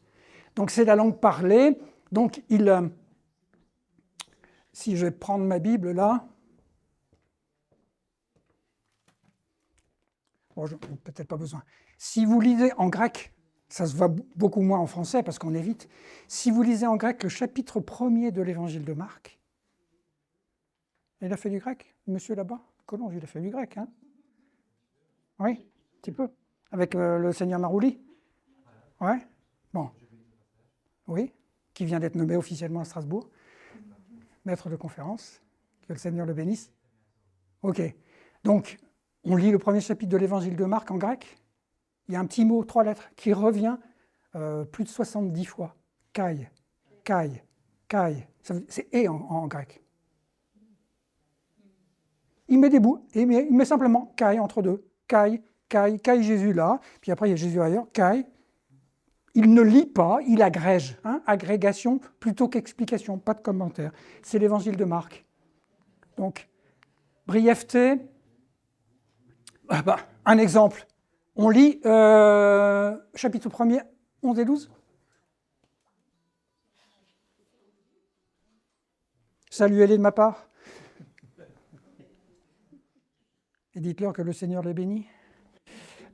Donc c'est la langue parlée. Donc si je vais prendre ma Bible là, bon, peut-être pas besoin. Si vous lisez en grec, ça se voit beaucoup moins en français parce qu'on évite. Si vous lisez en grec le chapitre 1er de l'évangile de Marc, Il a fait du grec, monsieur là-bas? Collonges, il a fait du grec, hein? Oui, un petit peu. Avec le seigneur Marouli? Ouais? Bon. Oui, qui vient d'être nommé officiellement à Strasbourg, maître de conférence. Que le Seigneur le bénisse. Ok. Donc, on lit le premier chapitre de l'évangile de Marc en grec. Il y a un petit mot, 3 lettres, qui revient plus de 70 fois. Kai, kai, kai. C'est et en grec. Il met des bouts, il met simplement kai entre deux. Kai, kai, kai Jésus là, puis après il y a Jésus ailleurs, kai. Il ne lit pas, il agrège. Hein, agrégation plutôt qu'explication, pas de commentaire. C'est l'évangile de Marc. Donc, brièveté. Un exemple. On lit chapitre 1er, 11 et 12. Saluez-les de ma part. Et dites-leur que le Seigneur les bénit.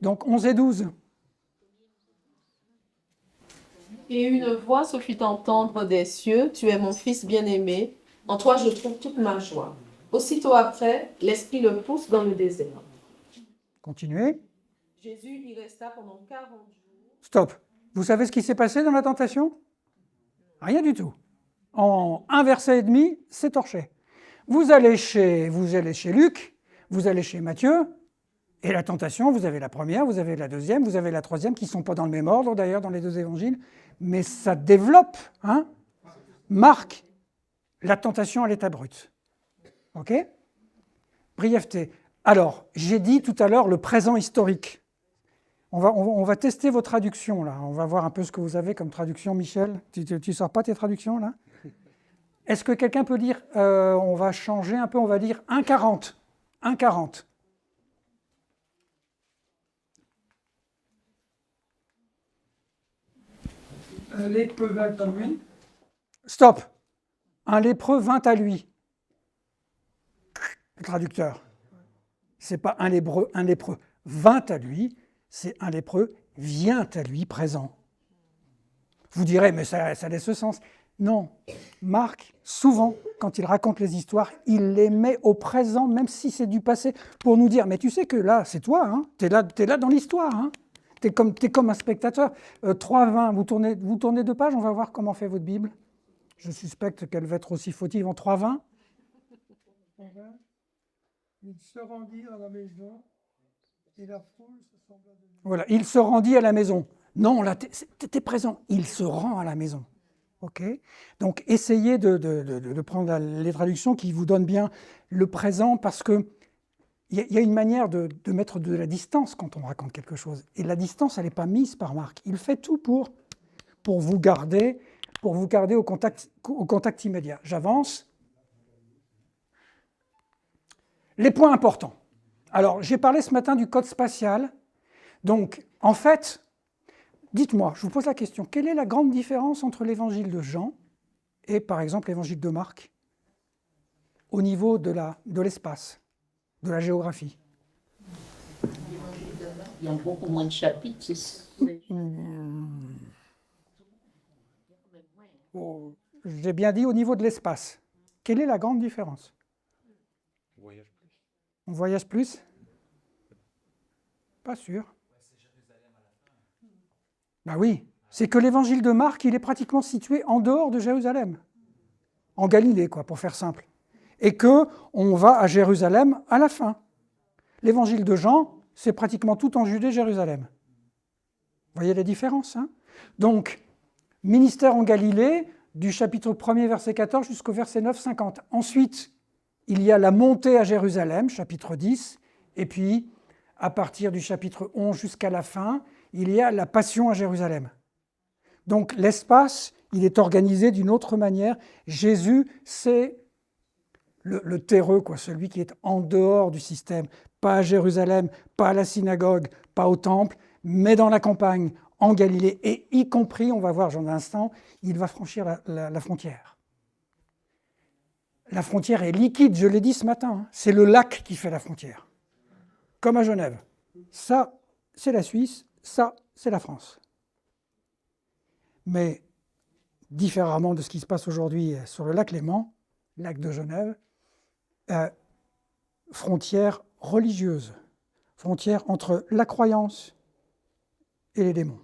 Donc 11 et 12. Et une voix se fit entendre des cieux, tu es mon fils bien-aimé, en toi je trouve toute ma joie. Aussitôt après, l'Esprit le pousse dans le désert. Continuez. Jésus y resta pendant 40 jours. Stop. Vous savez ce qui s'est passé dans la tentation? Rien du tout. En un verset et demi, c'est torché. Vous allez chez Luc, vous allez chez Matthieu, et la tentation, vous avez la première, vous avez la deuxième, vous avez la troisième, qui ne sont pas dans le même ordre d'ailleurs dans les deux évangiles, mais ça développe. Hein. Marc, la tentation à l'état brut. OK? Brièveté. Alors, j'ai dit tout à l'heure le présent historique. On va tester vos traductions, là. On va voir un peu ce que vous avez comme traduction, Michel. Tu sors pas tes traductions, là? Est-ce que quelqu'un peut dire, on va changer un peu, on va dire 1,40. 1,40. Un lépreux vint à lui. Stop. Un lépreux vint à lui. Le traducteur. C'est pas un lépreux vint à lui, c'est un lépreux vient à lui présent. Vous direz, mais ça laisse ce sens. Non. Marc, souvent, quand il raconte les histoires, il les met au présent, même si c'est du passé, pour nous dire, mais tu sais que là, c'est toi, hein, t'es là dans l'histoire, hein. T'es comme un spectateur. 3,20, vous tournez 2 pages, on va voir comment fait votre Bible. Je suspecte qu'elle va être aussi fautive en 3,20. Il se rendit à la maison et la foule se sembla de lui. Voilà, il se rendit à la maison. Non, là, t'es présent. Il se rend à la maison. OK? Donc, essayez de prendre les traductions qui vous donnent bien le présent, parce que il y a une manière de mettre de la distance quand on raconte quelque chose. Et la distance, elle n'est pas mise par Marc. Il fait tout pour vous garder au contact immédiat. J'avance. Les points importants. Alors, j'ai parlé ce matin du code spatial. Donc, en fait, dites-moi, je vous pose la question, quelle est la grande différence entre l'évangile de Jean et, par exemple, l'évangile de Marc au niveau de l'espace, de la géographie? Il y a beaucoup moins de chapitres. J'ai bien dit au niveau de l'espace. Quelle est la grande différence? On voyage plus? Pas sûr. Ben oui, c'est que l'évangile de Marc, il est pratiquement situé en dehors de Jérusalem, en Galilée, quoi, pour faire simple. Et qu'on va à Jérusalem à la fin. L'évangile de Jean, c'est pratiquement tout en Judée, Jérusalem. Vous voyez la différence, hein? Donc, ministère en Galilée, du chapitre 1er, verset 14, jusqu'au verset 9, 50. Ensuite, il y a la montée à Jérusalem, chapitre 10, et puis, à partir du chapitre 11 jusqu'à la fin, il y a la passion à Jérusalem. Donc, l'espace, il est organisé d'une autre manière. Jésus, c'est le terreux, quoi, celui qui est en dehors du système, pas à Jérusalem, pas à la synagogue, pas au temple, mais dans la campagne, en Galilée, et y compris, on va voir dans un instant, il va franchir la frontière. La frontière est liquide, je l'ai dit ce matin, hein. C'est le lac qui fait la frontière, comme à Genève. Ça, c'est la Suisse, ça, c'est la France. Mais, différemment de ce qui se passe aujourd'hui sur le lac Léman, lac de Genève, frontière religieuse, frontière entre la croyance et les démons.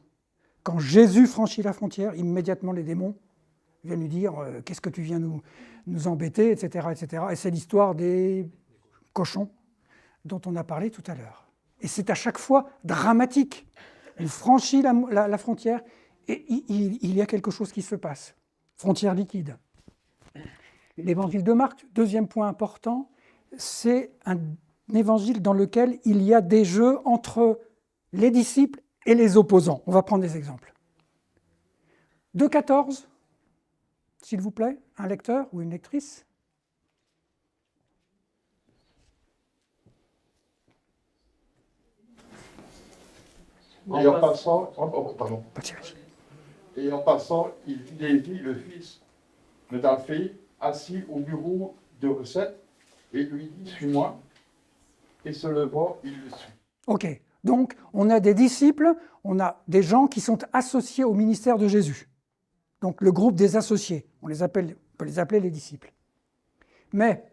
Quand Jésus franchit la frontière, immédiatement les démons viennent lui dire « Qu'est-ce que tu viens nous embêter ?» etc., etc. Et c'est l'histoire des cochons dont on a parlé tout à l'heure. Et c'est à chaque fois dramatique. On franchit la frontière et il y a quelque chose qui se passe. Frontière liquide. L'évangile de Marc, deuxième point important, c'est un évangile dans lequel il y a des jeux entre les disciples et les opposants. On va prendre des exemples. 2,14, s'il vous plaît, un lecteur ou une lectrice. Et en passant, Et en passant, il vit le fils d'Alphée assis au bureau de recette et lui dit « Suis-moi ». Et se levant, il le suit. Ok, donc on a des disciples, on a des gens qui sont associés au ministère de Jésus. Donc le groupe des associés, on peut les appeler les disciples. Mais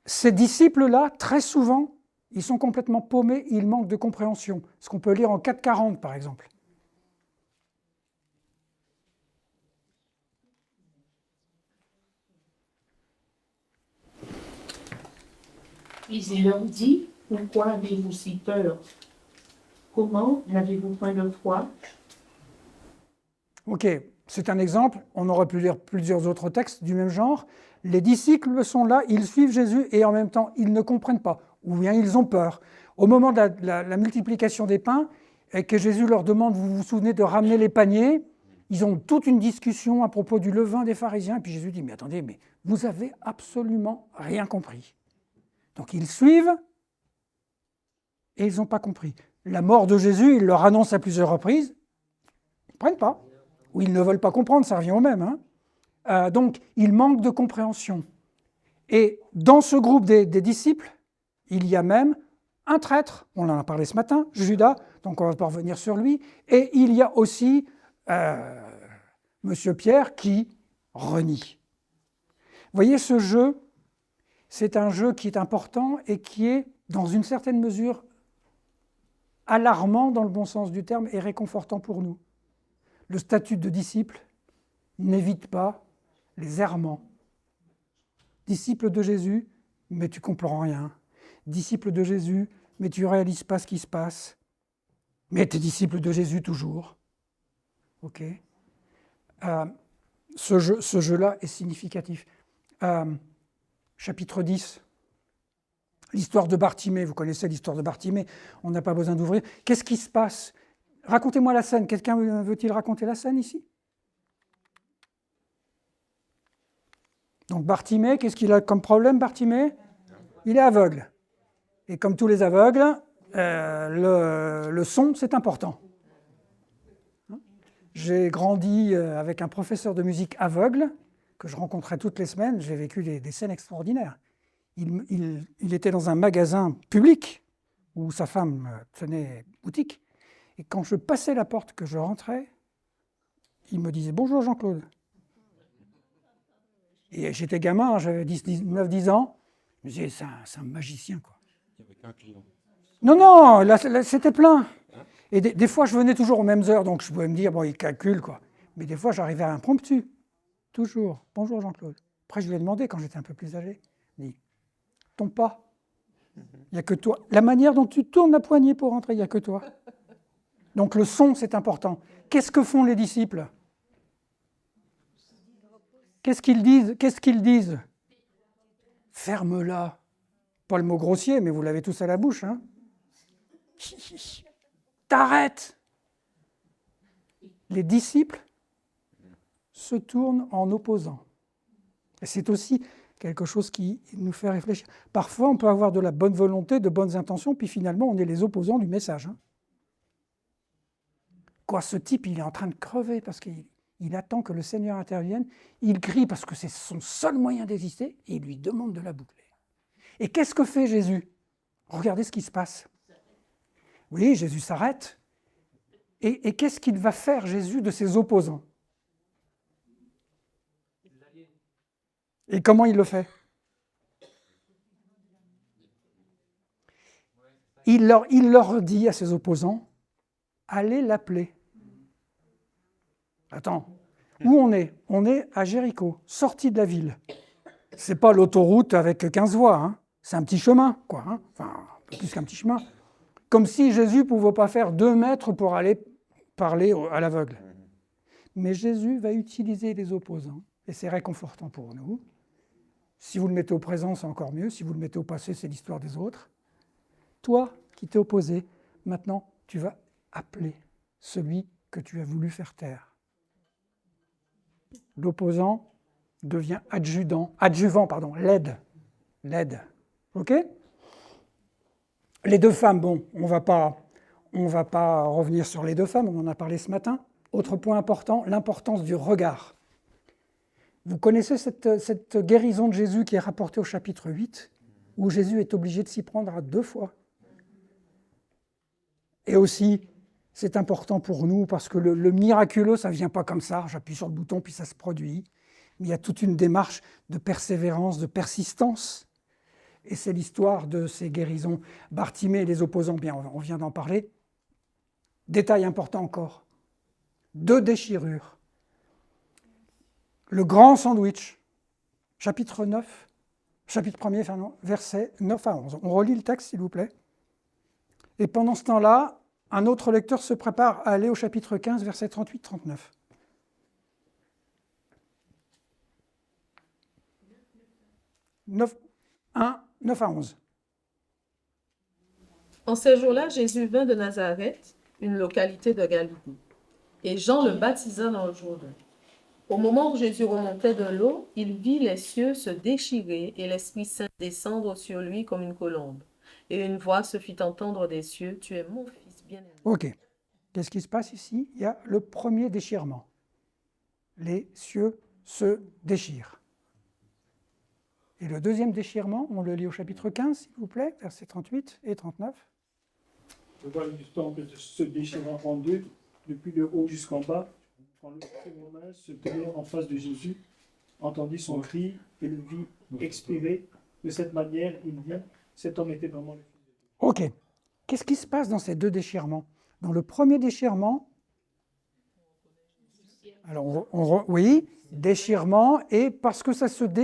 ces disciples-là, très souvent, ils sont complètement paumés, ils manquent de compréhension. Ce qu'on peut lire en 4,40 par exemple. Puis il leur dit, pourquoi avez-vous si peur? Comment n'avez-vous point de foi? Ok, c'est un exemple, on aurait pu lire plusieurs autres textes du même genre. Les disciples sont là, ils suivent Jésus et en même temps, ils ne comprennent pas, ou bien ils ont peur. Au moment de la multiplication des pains, et que Jésus leur demande, vous vous souvenez de ramener les paniers, ils ont toute une discussion à propos du levain des pharisiens, et puis Jésus dit, mais attendez, mais vous avez absolument rien compris. Donc ils suivent, et ils n'ont pas compris. La mort de Jésus, il leur annonce à plusieurs reprises, ils ne prennent pas, ou ils ne veulent pas comprendre, ça revient au même. Hein. Donc ils manquent de compréhension. Et dans ce groupe des disciples, il y a même un traître, on en a parlé ce matin, Judas, donc on va pas revenir sur lui, et il y a aussi Monsieur Pierre qui renie. Vous voyez, ce jeu, c'est un jeu qui est important et qui est, dans une certaine mesure, alarmant dans le bon sens du terme et réconfortant pour nous. Le statut de disciple n'évite pas les errements. Disciple de Jésus, mais tu ne comprends rien. Disciple de Jésus, mais tu ne réalises pas ce qui se passe. Mais tu es disciple de Jésus toujours. Ok. Ce jeu-là est significatif. Chapitre 10, l'histoire de Bartimée. Vous connaissez l'histoire de Bartimée, on n'a pas besoin d'ouvrir. Qu'est-ce qui se passe? Racontez-moi la scène. Quelqu'un veut-il raconter la scène ici? Donc Bartimée, qu'est-ce qu'il a comme problème, Bartimée? Il est aveugle. Et comme tous les aveugles, le son, c'est important. J'ai grandi avec un professeur de musique aveugle, que je rencontrais toutes les semaines. J'ai vécu des scènes extraordinaires. Il était dans un magasin public, où sa femme tenait boutique. Et quand je passais la porte, que je rentrais, il me disait « Bonjour Jean-Claude ». Et j'étais gamin, j'avais 9-10 ans. Je me disais, c'est un magicien, quoi. Il n'y avait qu'un client. Non, là, c'était plein. Et des fois, je venais toujours aux mêmes heures, donc je pouvais me dire, bon, il calcule, quoi. Mais des fois, j'arrivais à impromptu. Toujours. Bonjour Jean-Claude. Après, je lui ai demandé, quand j'étais un peu plus âgé, il dit, tombe pas. Il n'y a que toi. La manière dont tu tournes la poignée pour rentrer, il n'y a que toi. Donc le son, c'est important. Qu'est-ce que font les disciples? Qu'est-ce qu'ils disent? Ferme-la. Pas le mot grossier, mais vous l'avez tous à la bouche. Hein? T'arrêtes. Les disciples se tournent en opposant. Et c'est aussi quelque chose qui nous fait réfléchir. Parfois, on peut avoir de la bonne volonté, de bonnes intentions, puis finalement, on est les opposants du message. Hein? Quoi, ce type, il est en train de crever parce qu'il attend que le Seigneur intervienne. Il crie parce que c'est son seul moyen d'exister et il lui demande de la boucler. Et qu'est-ce que fait Jésus? Regardez ce qui se passe. Oui, Jésus s'arrête. Et qu'est-ce qu'il va faire, Jésus, de ses opposants? Et comment il le fait? il leur dit à ses opposants, allez l'appeler. Attends, où on est? On est à Jéricho, sorti de la ville. C'est pas l'autoroute avec 15 voies, hein. C'est un petit chemin, quoi. Hein. Enfin, un peu plus qu'un petit chemin. Comme si Jésus ne pouvait pas faire 2 mètres pour aller parler à l'aveugle. Mais Jésus va utiliser les opposants, et c'est réconfortant pour nous. Si vous le mettez au présent, c'est encore mieux. Si vous le mettez au passé, c'est l'histoire des autres. Toi qui t'es opposé, maintenant, tu vas appeler celui que tu as voulu faire taire. L'opposant devient adjuvant, l'aide. OK? Les 2 femmes, bon, on va pas revenir sur les 2 femmes, on en a parlé ce matin. Autre point important, l'importance du regard. Vous connaissez cette guérison de Jésus qui est rapportée au chapitre 8, où Jésus est obligé de s'y prendre à 2 fois. Et aussi, c'est important pour nous parce que le miraculeux, ça ne vient pas comme ça, j'appuie sur le bouton puis ça se produit. Mais il y a toute une démarche de persévérance, de persistance. Et c'est l'histoire de ces guérisons. Bartimée et les opposants, bien, on vient d'en parler. Détail important encore, 2 déchirures. Le grand sandwich, chapitre 1er, versets 9 à 11. On relit le texte, s'il vous plaît. Et pendant ce temps-là, un autre lecteur se prépare à aller au chapitre 15, versets 38-39. 9 à 11. En ces jours-là, Jésus vint de Nazareth, une localité de Galilée, et Jean le baptisa dans le Jourdain. Au moment où Jésus remontait de l'eau, il vit les cieux se déchirer et l'Esprit Saint descendre sur lui comme une colombe. Et une voix se fit entendre des cieux, « Tu es mon Fils bien-aimé. » Ok. Qu'est-ce qui se passe ici? Il y a le premier déchirement. Les cieux se déchirent. Et le deuxième déchirement, on le lit au chapitre 15, s'il vous plaît, versets 38 et 39. Le voile du temple se déchirant en 2, depuis le haut jusqu'en bas, quand le Romain se tenait en face de Jésus, entendit son cri et le vit expirer. De cette manière, il dit, cet homme était vraiment le Fils de Dieu. Ok. Qu'est-ce qui se passe dans ces 2 déchirements? Dans le premier déchirement, alors oui, déchirement, et parce que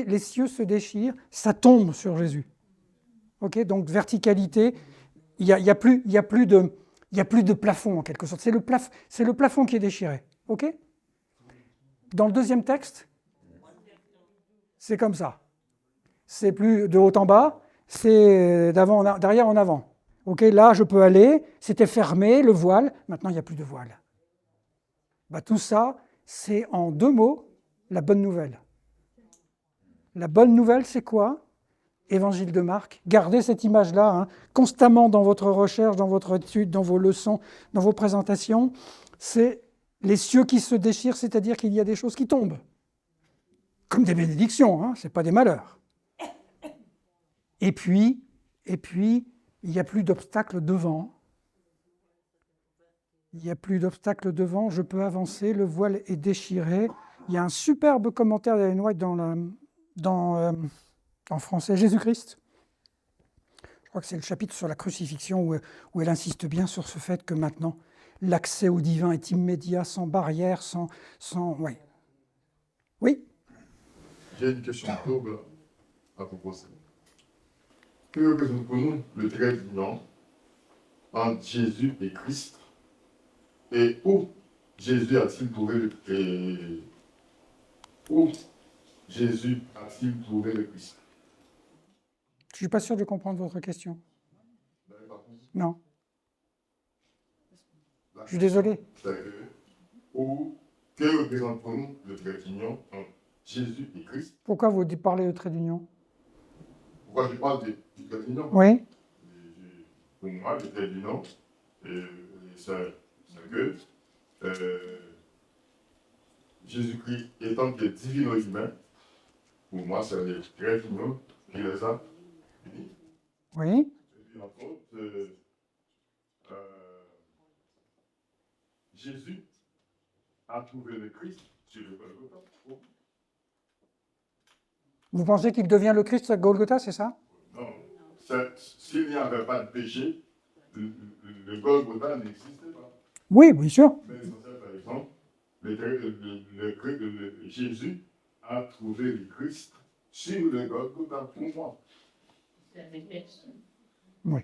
les cieux se déchirent, ça tombe sur Jésus. Ok, donc verticalité, il y a plus de plafond en quelque sorte. C'est le plafond qui est déchiré. Ok. Dans le deuxième texte, c'est comme ça. C'est plus de haut en bas, c'est d'arrière en avant. Ok, là je peux aller, c'était fermé, le voile, maintenant il n'y a plus de voile. Bah, tout ça, c'est en 2 mots, la bonne nouvelle. La bonne nouvelle, c'est quoi? Évangile de Marc. Gardez cette image-là, hein, constamment dans votre recherche, dans votre étude, dans vos leçons, dans vos présentations. C'est les cieux qui se déchirent, c'est-à-dire qu'il y a des choses qui tombent. Comme des bénédictions, hein, ce n'est pas des malheurs. Et puis, il n'y a plus d'obstacle devant. Il n'y a plus d'obstacle devant, je peux avancer, le voile est déchiré. Il y a un superbe commentaire d'Ellen White en français, Jésus-Christ. Je crois que c'est le chapitre sur la crucifixion où elle insiste bien sur ce fait que maintenant, l'accès au divin est immédiat, sans barrière, sans ouais. Oui? J'ai une question double à vous poser. Que représente pour nous le trait d'union entre Jésus et Christ? Et où Jésus a-t-il trouvé le Christ? Je ne suis pas sûr de comprendre votre question. Non. Je suis désolé. Que représente pour nous le trait d'union entre Jésus et Christ? Pourquoi vous parlez de trait d'union? Pourquoi je parle du trait d'union? Oui. Pour moi, le trait d'union, c'est que Jésus-Christ étant que divin humain, pour moi, c'est le trait d'union qui les a unis. Oui. Et puis, entre autres, Jésus a trouvé le Christ sur le Golgotha. Vous pensez qu'il devient le Christ à Golgotha, c'est ça? Non. S'il n'y avait pas de péché, le Golgotha n'existait pas. Oui, bien sûr. Mais par exemple, Jésus a trouvé le Christ sur le Golgotha pour moi. Oui.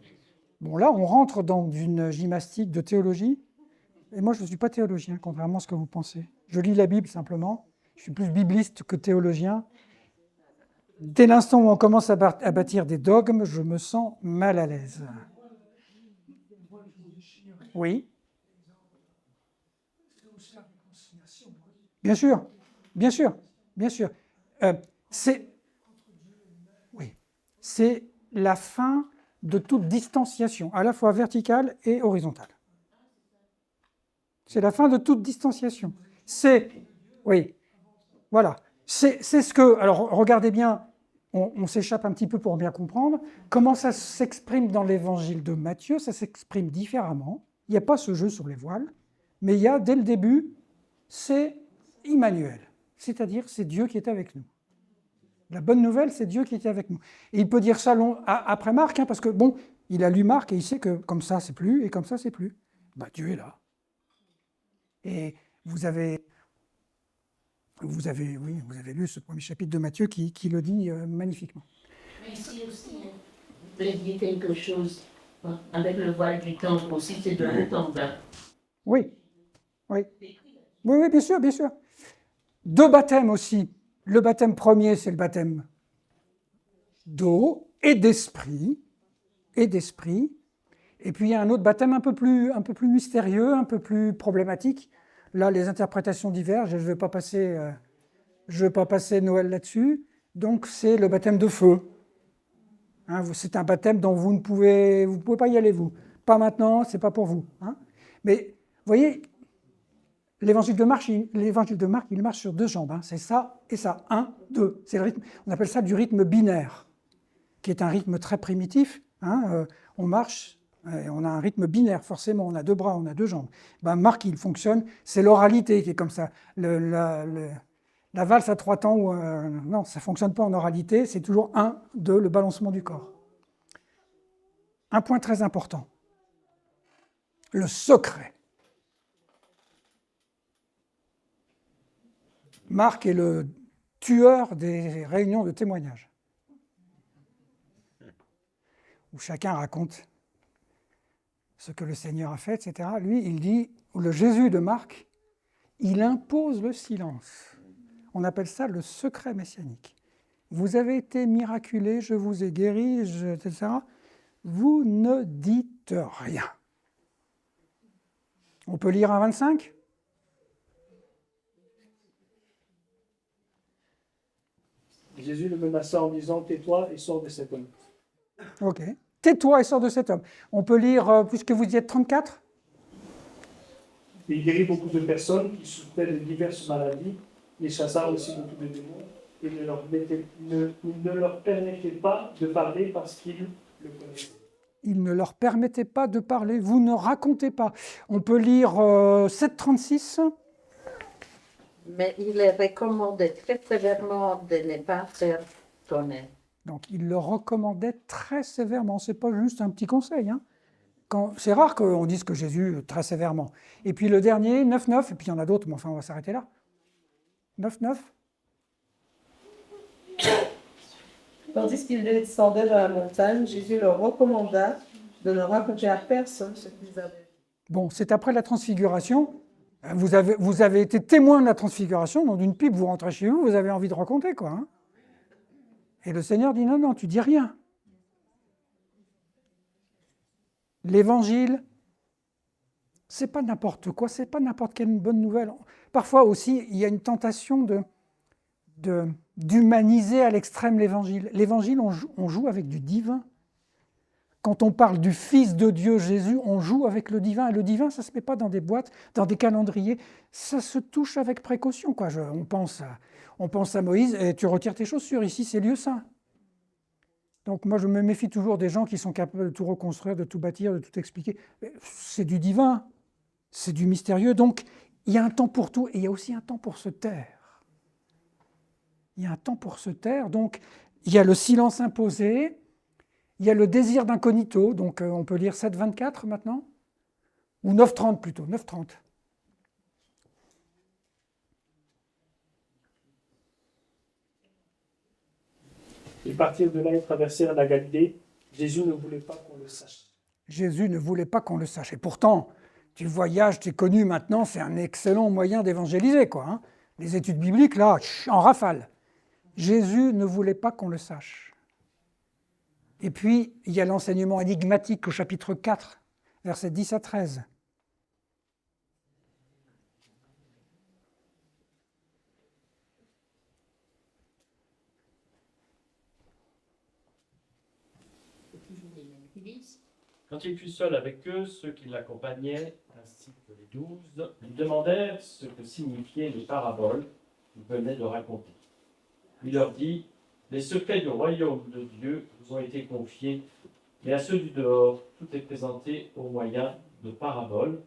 Bon, là, on rentre dans une gymnastique de théologie. Et moi, je ne suis pas théologien, contrairement à ce que vous pensez. Je lis la Bible simplement. Je suis plus bibliste que théologien. Dès l'instant où on commence à bâtir des dogmes, je me sens mal à l'aise. Oui. Bien sûr, bien sûr, bien sûr. C'est la fin de toute distanciation, à la fois verticale et horizontale. C'est la fin de toute distanciation. Oui, voilà. C'est ce que... Alors, regardez bien, on s'échappe un petit peu pour bien comprendre. Comment ça s'exprime dans l'évangile de Matthieu? Ça s'exprime différemment. Il n'y a pas ce jeu sur les voiles, mais il y a, dès le début, c'est Immanuel, c'est-à-dire c'est Dieu qui est avec nous. La bonne nouvelle, c'est Dieu qui était avec nous. Et il peut dire ça après Marc, hein, parce que, bon, il a lu Marc et il sait que comme ça, c'est plus, et comme ça, c'est plus. Dieu est là. Et vous avez lu ce premier chapitre de Matthieu qui le dit magnifiquement. Mais ici aussi, vous voulez dire quelque chose avec le voile du temple aussi, c'est de haut en bas. Oui, oui. Oui, bien sûr, bien sûr. 2 baptêmes aussi. Le baptême premier, c'est le baptême d'eau et d'esprit. Et puis il y a un autre baptême un peu plus mystérieux, un peu plus problématique. Là, les interprétations divergent et je ne vais pas passer Noël là-dessus. Donc c'est le baptême de feu. Hein, c'est un baptême dont vous ne pouvez pas y aller, vous. Pas maintenant, c'est pas pour vous. Hein. Mais vous voyez, l'évangile de Marc, il marche sur 2 jambes. Hein. C'est ça et ça. 1, 2. C'est le rythme. On appelle ça du rythme binaire, qui est un rythme très primitif. Hein. On marche, on a un rythme binaire, forcément. On a 2 bras, on a 2 jambes. Marc, il fonctionne. C'est l'oralité qui est comme ça. La valse à 3 temps, non, ça ne fonctionne pas en oralité. C'est toujours 1, 2, le balancement du corps. Un point très important. Le secret. Marc est le tueur des réunions de témoignages, où chacun raconte ce que le Seigneur a fait, etc. Lui, il dit, le Jésus de Marc, il impose le silence. On appelle ça le secret messianique. Vous avez été miraculés, je vous ai guéris, etc. Vous ne dites rien. On peut lire un 25 ? Jésus le menaça en disant « Tais-toi et sors de cet homme ». Ok. Tais-toi et sors de cet homme. On peut lire, puisque vous y êtes 34 ? Il guérit beaucoup de personnes qui souffraient de diverses maladies, les chassa aussi beaucoup de démons, et ne leur permettait pas de parler parce qu'ils le connaissaient. Il ne leur permettait pas de parler. Vous ne racontez pas. On peut lire 7,36. Mais il est recommandé très sévèrement de ne pas faire tonner. Donc il le recommandait très sévèrement. Ce n'est pas juste un petit conseil. Hein. C'est rare qu'on dise que Jésus très sévèrement. Et puis le dernier, 9,9, et puis il y en a d'autres, mais enfin on va s'arrêter là. 9,9. Tandis qu'il descendait dans la montagne, Jésus leur recommanda de ne raconter à personne ce qu'ils avaient. Bon, c'est après la transfiguration. Vous avez été témoin de la transfiguration, dans une pipe, vous rentrez chez vous, vous avez envie de raconter, quoi. Hein. Et le Seigneur dit, non, tu dis rien. L'évangile, c'est pas n'importe quoi, c'est pas n'importe quelle bonne nouvelle. Parfois aussi, il y a une tentation d'humaniser à l'extrême l'évangile. L'évangile, on joue avec du divin. Quand on parle du Fils de Dieu, Jésus, on joue avec le divin. Et le divin, ça ne se met pas dans des boîtes, dans des calendriers. Ça se touche avec précaution, quoi. On pense à Moïse, et tu retires tes chaussures. Ici, c'est lieu saint. Donc moi, je me méfie toujours des gens qui sont capables de tout reconstruire, de tout bâtir, de tout expliquer. C'est du divin, c'est du mystérieux. Donc, il y a un temps pour tout, et il y a aussi un temps pour se taire. Il y a un temps pour se taire. Donc, il y a le silence imposé. Il y a le désir d'incognito, donc on peut lire 7,24 maintenant, ou 9,30 plutôt, 9,30. Ils partirent de là et traversèrent la Galilée. Jésus ne voulait pas qu'on le sache. Jésus ne voulait pas qu'on le sache. Et pourtant, tu voyages, tu es connu maintenant, c'est un excellent moyen d'évangéliser, quoi. Hein. Les études bibliques, là, en rafale. Jésus ne voulait pas qu'on le sache. Et puis, il y a l'enseignement énigmatique au chapitre 4, versets 10 à 13. Quand il fut seul avec eux, ceux qui l'accompagnaient, ainsi que les 12, lui demandèrent ce que signifiaient les paraboles qu'il venait de raconter. Il leur dit, « Les secrets du royaume de Dieu vous ont été confiés, mais à ceux du dehors, tout est présenté au moyen de paraboles,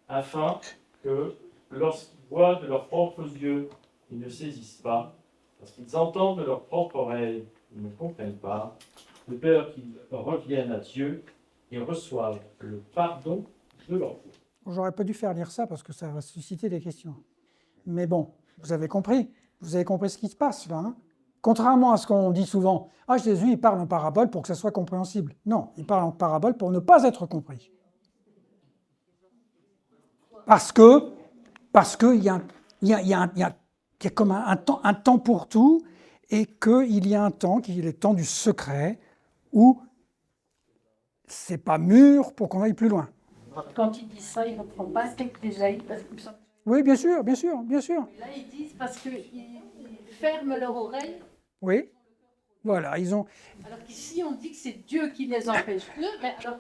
afin que, lorsqu'ils voient de leurs propres yeux, ils ne saisissent pas, lorsqu'ils entendent de leurs propres oreilles, ils ne comprennent pas, de peur qu'ils reviennent à Dieu et reçoivent le pardon de leur faute. » J'aurais pas dû faire lire ça parce que ça va susciter des questions. Mais bon, vous avez compris ce qui se passe là. Hein. Contrairement à ce qu'on dit souvent, « Ah, Jésus, il parle en parabole pour que ça soit compréhensible. » Non, il parle en parabole pour ne pas être compris. Parce qu'il y a comme un temps pour tout, et qu'il y a un temps qui est le temps du secret, où c'est pas mûr pour qu'on aille plus loin. Quand ils disent ça, ils ne reprennent pas ce texte d'Ésaïe. Oui, bien sûr, bien sûr, bien sûr. Là, ils disent parce qu'ils ferment leur oreille. Oui, voilà, ils ont... Alors qu'ici, on dit que c'est Dieu qui les empêche de, mais alors,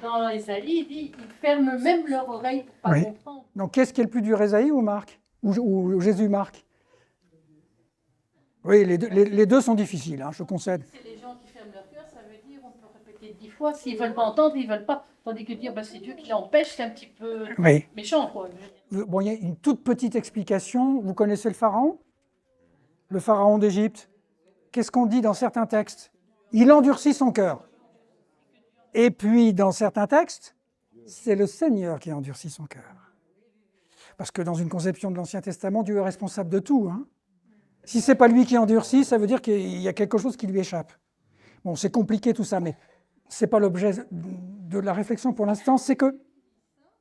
dans Ésaïe, il dit ils ferment même leur oreille pour ne pas comprendre. Donc, qu'est-ce qui est le plus dur, Ésaïe ou Marc ou Jésus Marc? Oui, les deux sont difficiles, hein, je concède. C'est les gens qui ferment leur cœur, ça veut dire on peut répéter 10 fois, s'ils ne veulent pas entendre, ils ne veulent pas. Tandis que dire c'est Dieu qui l'empêche, c'est un petit peu méchant, quoi. Bon, il y a une toute petite explication. Vous connaissez le pharaon? Le pharaon d'Égypte. Qu'est-ce qu'on dit dans certains textes? Il endurcit son cœur. Et puis, dans certains textes, c'est le Seigneur qui endurcit son cœur. Parce que dans une conception de l'Ancien Testament, Dieu est responsable de tout. Hein. Si ce n'est pas lui qui endurcit, ça veut dire qu'il y a quelque chose qui lui échappe. Bon, c'est compliqué tout ça, mais ce n'est pas l'objet de la réflexion pour l'instant. C'est que...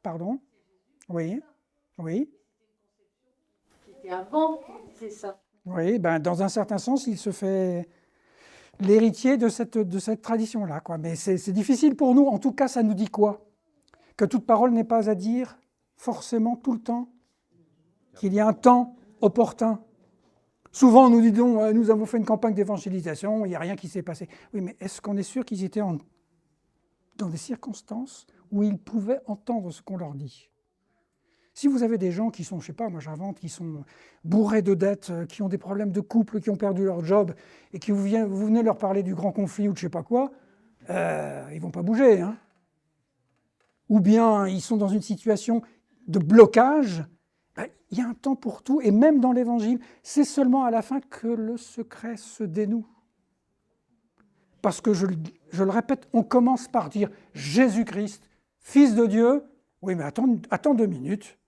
Pardon? Oui. Oui. C'était avant qu'il disait ça. Oui, ben, dans un certain sens, il se fait l'héritier de cette tradition-là. Mais c'est difficile pour nous. En tout cas, ça nous dit quoi? Que toute parole n'est pas à dire forcément tout le temps. Qu'il y a un temps opportun. Souvent, nous disons, nous avons fait une campagne d'évangélisation, il n'y a rien qui s'est passé. Oui, mais est-ce qu'on est sûr qu'ils étaient dans des circonstances où ils pouvaient entendre ce qu'on leur dit? Si vous avez des gens qui sont, je ne sais pas, moi j'invente, qui sont bourrés de dettes, qui ont des problèmes de couple, qui ont perdu leur job, et que vous venez leur parler du grand conflit ou de je ne sais pas quoi, ils ne vont pas bouger. Hein. Ou bien ils sont dans une situation de blocage. Il y a un temps pour tout, et même dans l'Évangile, c'est seulement à la fin que le secret se dénoue. Parce que, je le répète, on commence par dire « Jésus-Christ, Fils de Dieu ». Oui, mais attends 2 minutes,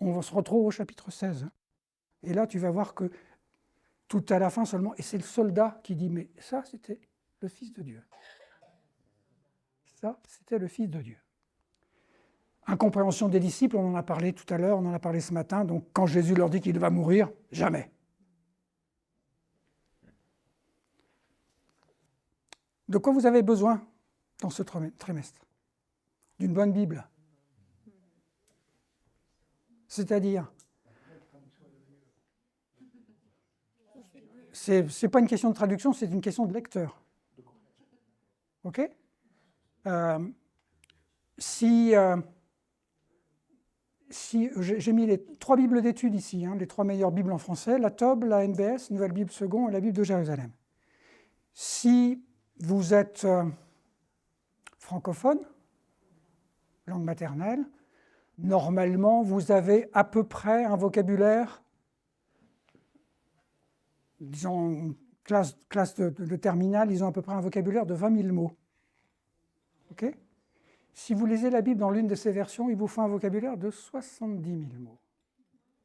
on se retrouve au chapitre 16. Et là, tu vas voir que tout à la fin seulement, et c'est le soldat qui dit « Mais ça, c'était le Fils de Dieu. » Ça, c'était le Fils de Dieu. Incompréhension des disciples, on en a parlé tout à l'heure, on en a parlé ce matin. Donc, quand Jésus leur dit qu'il va mourir, jamais. De quoi vous avez besoin dans ce trimestre? D'une bonne Bible. C'est-à-dire, c'est pas une question de traduction, c'est une question de lecteur. OK? Si j'ai mis les 3 Bibles d'études ici, hein, les 3 meilleures Bibles en français, la Tob, la NBS, Nouvelle Bible Second et la Bible de Jérusalem. Si vous êtes francophone, langue maternelle, normalement, vous avez à peu près un vocabulaire, disons, classe de terminale, ils ont à peu près un vocabulaire de 20 000 mots. OK ? Si vous lisez la Bible dans l'une de ces versions, il vous faut un vocabulaire de 70 000 mots.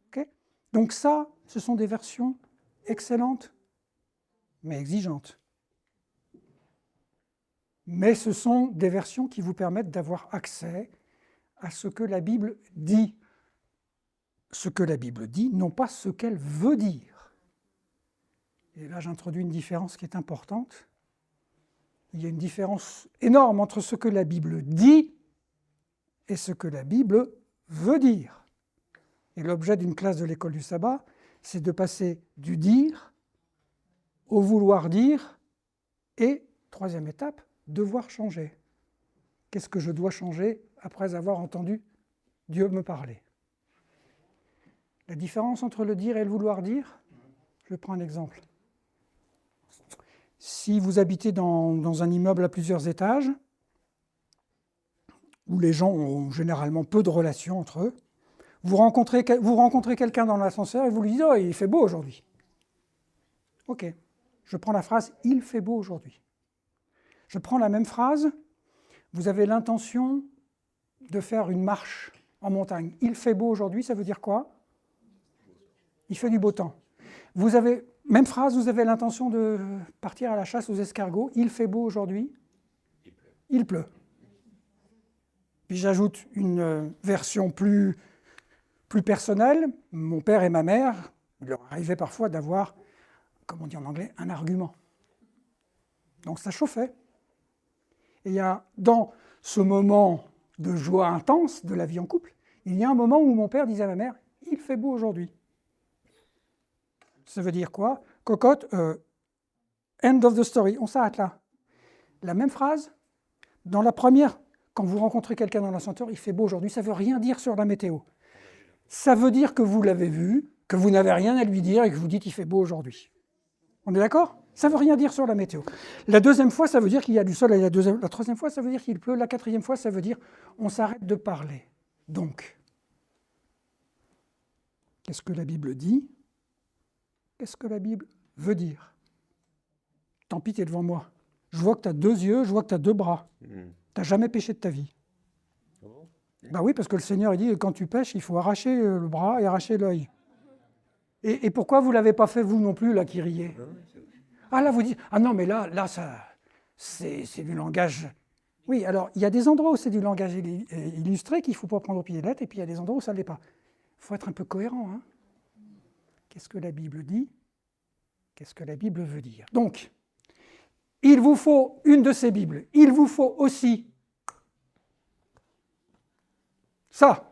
OK ? Donc ça, ce sont des versions excellentes, mais exigeantes. Mais ce sont des versions qui vous permettent d'avoir accès à ce que la Bible dit. Ce que la Bible dit, non pas ce qu'elle veut dire. Et là, j'introduis une différence qui est importante. Il y a une différence énorme entre ce que la Bible dit et ce que la Bible veut dire. Et l'objet d'une classe de l'école du sabbat, c'est de passer du dire au vouloir dire et, troisième étape, devoir changer. Qu'est-ce que je dois changer après avoir entendu Dieu me parler? La différence entre le dire et le vouloir dire, je prends un exemple. Si vous habitez dans un immeuble à plusieurs étages, où les gens ont généralement peu de relations entre eux, vous rencontrez quelqu'un dans l'ascenseur et vous lui dites « Oh, il fait beau aujourd'hui ». Ok, je prends la phrase « Il fait beau aujourd'hui ». Je prends la même phrase, vous avez l'intention de faire une marche en montagne. « Il fait beau aujourd'hui », ça veut dire quoi? Il fait du beau temps. Vous avez, même phrase, vous avez l'intention de partir à la chasse aux escargots. Il fait beau aujourd'hui. Il pleut. Puis j'ajoute une version plus personnelle. Mon père et ma mère, il leur arrivait parfois d'avoir, comme on dit en anglais, un argument. Donc ça chauffait. Et il y a, dans ce moment de joie intense de la vie en couple, il y a un moment où mon père disait à ma mère, il fait beau aujourd'hui. Ça veut dire quoi? Cocotte, end of the story, on s'arrête là. La même phrase, dans la première, quand vous rencontrez quelqu'un dans l'ascenseur, il fait beau aujourd'hui, ça ne veut rien dire sur la météo. Ça veut dire que vous l'avez vu, que vous n'avez rien à lui dire et que vous dites il fait beau aujourd'hui. On est d'accord? Ça ne veut rien dire sur la météo. La deuxième fois, ça veut dire qu'il y a du soleil. La troisième fois, ça veut dire qu'il pleut. La quatrième fois, ça veut dire on s'arrête de parler. Donc, qu'est-ce que la Bible dit? Qu'est-ce que la Bible veut dire? Tant pis, tu es devant moi. Je vois que tu as 2 yeux, je vois que tu as 2 bras. Tu n'as jamais péché de ta vie. Ben oui, parce que le Seigneur il dit, quand tu pêches, il faut arracher le bras et arracher l'œil. Et pourquoi vous ne l'avez pas fait, vous non plus, là, qui riez? Ah là, vous dites, ah non, mais là ça, c'est du langage. Oui, alors, il y a des endroits où c'est du langage illustré qu'il ne faut pas prendre au pied de la lettre, et puis il y a des endroits où ça ne l'est pas. Il faut être un peu cohérent, hein. Qu'est-ce que la Bible dit? Qu'est-ce que la Bible veut dire? Donc, il vous faut une de ces Bibles. Il vous faut aussi ça.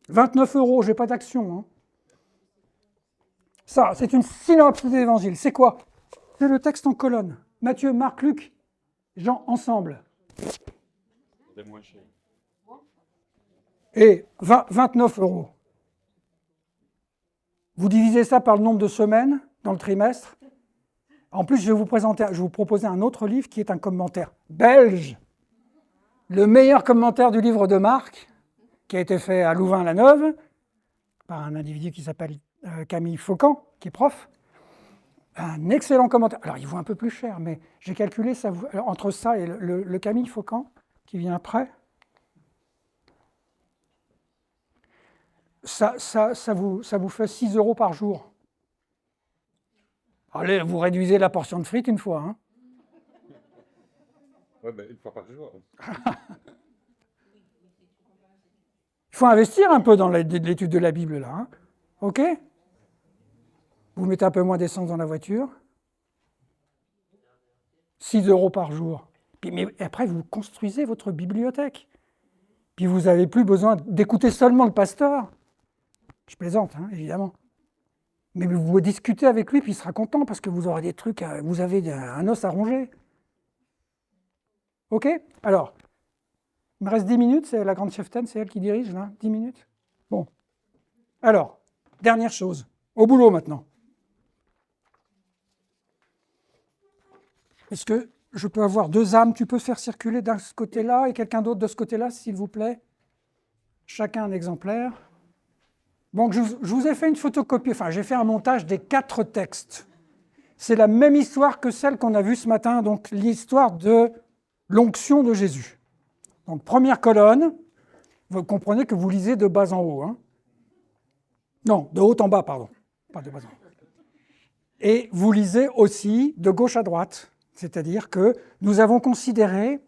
29 €, je n'ai pas d'action. Hein. Ça, c'est une synopsis des évangiles. C'est quoi? C'est le texte en colonne. Matthieu, Marc, Luc, Jean, ensemble. Et 29 €. Vous divisez ça par le nombre de semaines dans le trimestre. En plus, je vais vous proposer un autre livre qui est un commentaire belge. Le meilleur commentaire du livre de Marc, qui a été fait à Louvain-la-Neuve, par un individu qui s'appelle Camille Faucan, qui est prof. Un excellent commentaire. Alors, il vaut un peu plus cher, mais j'ai calculé, ça vaut, entre ça et le Camille Faucan, qui vient après, ça vous fait 6 € par jour. Allez, vous réduisez la portion de frites une fois. Hein. Ouais, ben, une fois par jour. Il faut investir un peu dans l'étude de la Bible, là. Hein. OK? Vous mettez un peu moins d'essence dans la voiture. 6 € par jour. Mais après, vous construisez votre bibliothèque. Puis vous n'avez plus besoin d'écouter seulement le pasteur. Je plaisante, hein, évidemment. Mais vous discutez avec lui, puis il sera content parce que vous aurez des trucs, vous avez un os à ronger. OK? Alors, il me reste 10 minutes, c'est la grande cheftaine, c'est elle qui dirige, là, 10 minutes. Bon. Alors, dernière chose, au boulot maintenant. Est-ce que je peux avoir 2 âmes? Tu peux faire circuler d'un ce côté-là et quelqu'un d'autre de ce côté-là, s'il vous plaît? Chacun un exemplaire. Bon, je vous ai fait une photocopie, enfin, j'ai fait un montage des 4 textes. c'est la même histoire que celle qu'on a vue ce matin, donc l'histoire de l'onction de Jésus. Donc première colonne, vous comprenez que vous lisez de bas en haut. Hein. Non, de haut en bas, pardon. Pas de bas en haut. Et vous lisez aussi de gauche à droite, c'est-à-dire que nous avons considéré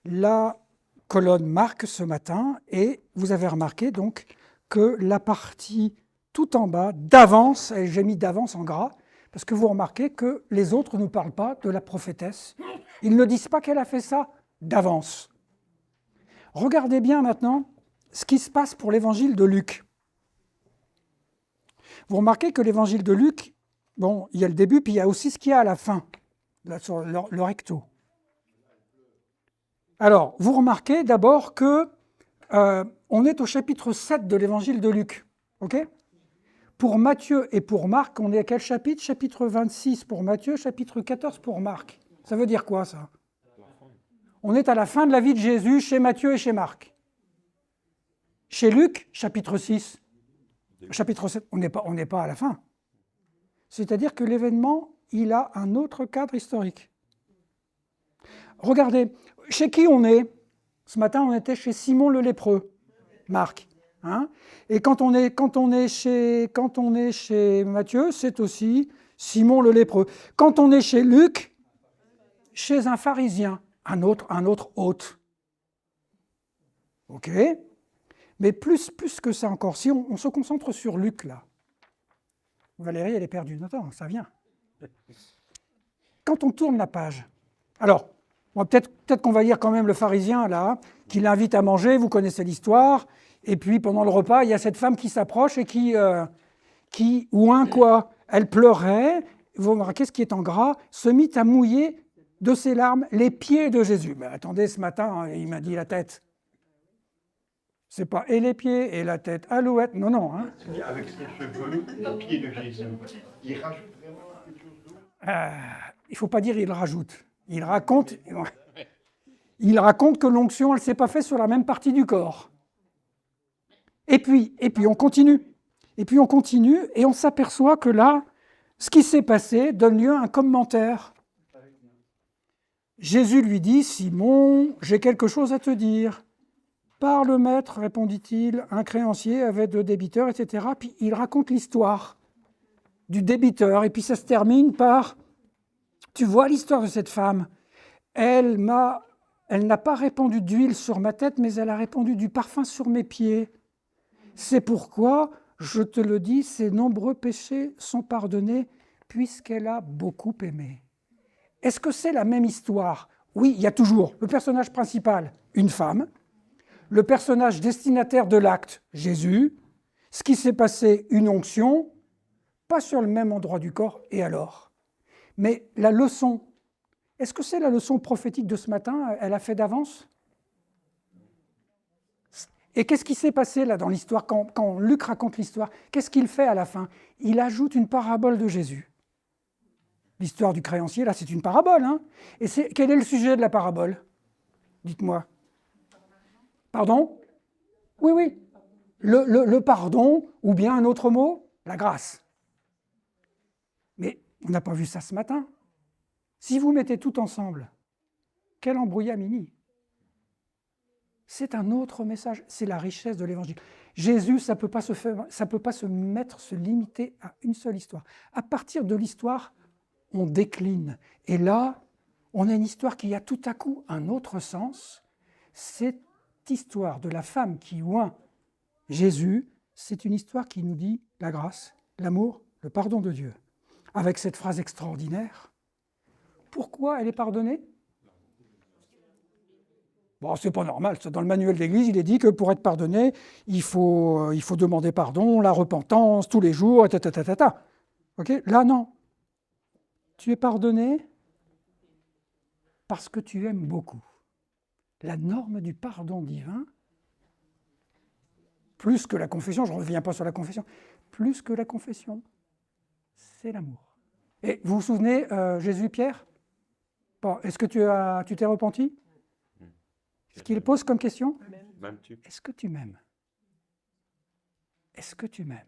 la colonne Marc ce matin, et vous avez remarqué donc que la partie tout en bas, d'avance, et j'ai mis d'avance en gras, parce que vous remarquez que les autres ne nous parlent pas de la prophétesse. Ils ne disent pas qu'elle a fait ça d'avance. Regardez bien maintenant ce qui se passe pour l'évangile de Luc. Vous remarquez que l'évangile de Luc, bon, il y a le début, puis il y a aussi ce qu'il y a à la fin, là, sur le recto. Alors, vous remarquez d'abord que on est au chapitre 7 de l'évangile de Luc. Okay ? Pour Matthieu et pour Marc, on est à quel chapitre? Chapitre 26 pour Matthieu, chapitre 14 pour Marc. Ça veut dire quoi, ça? On est à la fin de la vie de Jésus chez Matthieu et chez Marc. Chez Luc, chapitre 6, chapitre 7, on n'est pas à la fin. C'est-à-dire que l'événement, il a un autre cadre historique. Regardez, chez qui on est? Ce matin, on était chez Simon le lépreux, Marc. Hein? Et quand on est chez Matthieu, c'est aussi Simon le lépreux. Quand on est chez Luc, chez un pharisien, un autre hôte. OK? Mais plus que ça encore, si on se concentre sur Luc, là. Valérie, elle est perdue. Attends, ça vient. Quand on tourne la page, alors, bon, peut-être qu'on va lire quand même le pharisien, là, qui l'invite à manger, vous connaissez l'histoire. Et puis, pendant le repas, il y a cette femme qui s'approche et qui elle pleurait, vous remarquez ce qui est en gras, se mit à mouiller de ses larmes les pieds de Jésus. Mais attendez, ce matin, il m'a dit la tête. C'est pas et les pieds et la tête, alouette, non. Hein. Avec ses cheveux, les pieds de Jésus, il rajoute vraiment quelque chose d'autre. Il ne faut pas dire il rajoute. Il raconte que l'onction, elle ne s'est pas faite sur la même partie du corps. Et puis on continue. Et on s'aperçoit que là, ce qui s'est passé donne lieu à un commentaire. Jésus lui dit, « Simon, j'ai quelque chose à te dire. » « Parle, maître, répondit-il, un créancier avait 2 débiteurs, etc. » Puis il raconte l'histoire du débiteur. Et puis ça se termine par, « Tu vois l'histoire de cette femme. Elle n'a pas répandu d'huile sur ma tête, mais elle a répandu du parfum sur mes pieds. C'est pourquoi, je te le dis, ses nombreux péchés sont pardonnés, puisqu'elle a beaucoup aimé. » Est-ce que c'est la même histoire? Oui, il y a toujours le personnage principal, une femme, le personnage destinataire de l'acte, Jésus, ce qui s'est passé, une onction, pas sur le même endroit du corps, et alors? Mais la leçon, est-ce que c'est la leçon prophétique de ce matin? Elle a fait d'avance? Et qu'est-ce qui s'est passé là dans l'histoire, quand Luc raconte l'histoire? Qu'est-ce qu'il fait à la fin? Il ajoute une parabole de Jésus. L'histoire du créancier, là, c'est une parabole. Hein? Et quel est le sujet de la parabole? Dites-moi. Pardon? Oui. Le pardon, ou bien un autre mot, la grâce. Mais on n'a pas vu ça ce matin. Si vous mettez tout ensemble, quel embrouillamini! C'est un autre message, c'est la richesse de l'Évangile. Jésus, ça ne peut pas se limiter à une seule histoire. À partir de l'histoire, on décline. Et là, on a une histoire qui a tout à coup un autre sens. Cette histoire de la femme qui oint Jésus, c'est une histoire qui nous dit la grâce, l'amour, le pardon de Dieu. Avec cette phrase extraordinaire, pourquoi elle est pardonnée? Bon, c'est pas normal. Dans le manuel d'Église, il est dit que pour être pardonné, il faut demander pardon, la repentance tous les jours, Okay? Là, non. Tu es pardonné parce que tu aimes beaucoup. La norme du pardon divin, plus que la confession, je ne reviens pas sur la confession, plus que la confession, c'est l'amour. Et vous vous souvenez, Jésus-Pierre, bon, est-ce que tu t'es repenti? Ce qu'il pose comme question, est-ce que tu m'aimes? Est-ce que tu m'aimes?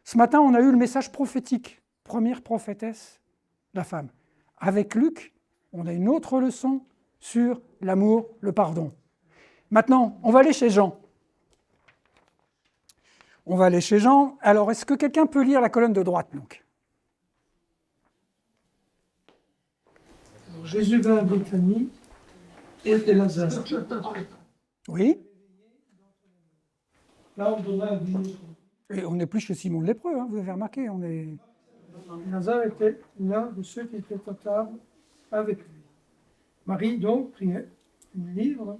Ce matin, on a eu le message prophétique première prophétesse, la femme. Avec Luc, on a une autre leçon sur l'amour, le pardon. Maintenant, on va aller chez Jean. On va aller chez Jean. Alors, est-ce que quelqu'un peut lire la colonne de droite, donc? Alors, Jésus vint à Béthanie et de Lazare. Oui. Là, on donna un dîner. Et on n'est plus chez Simon le lépreux, hein, vous avez remarqué. On est... Lazare était l'un de ceux qui étaient à table avec lui. Marie, donc, prit une livre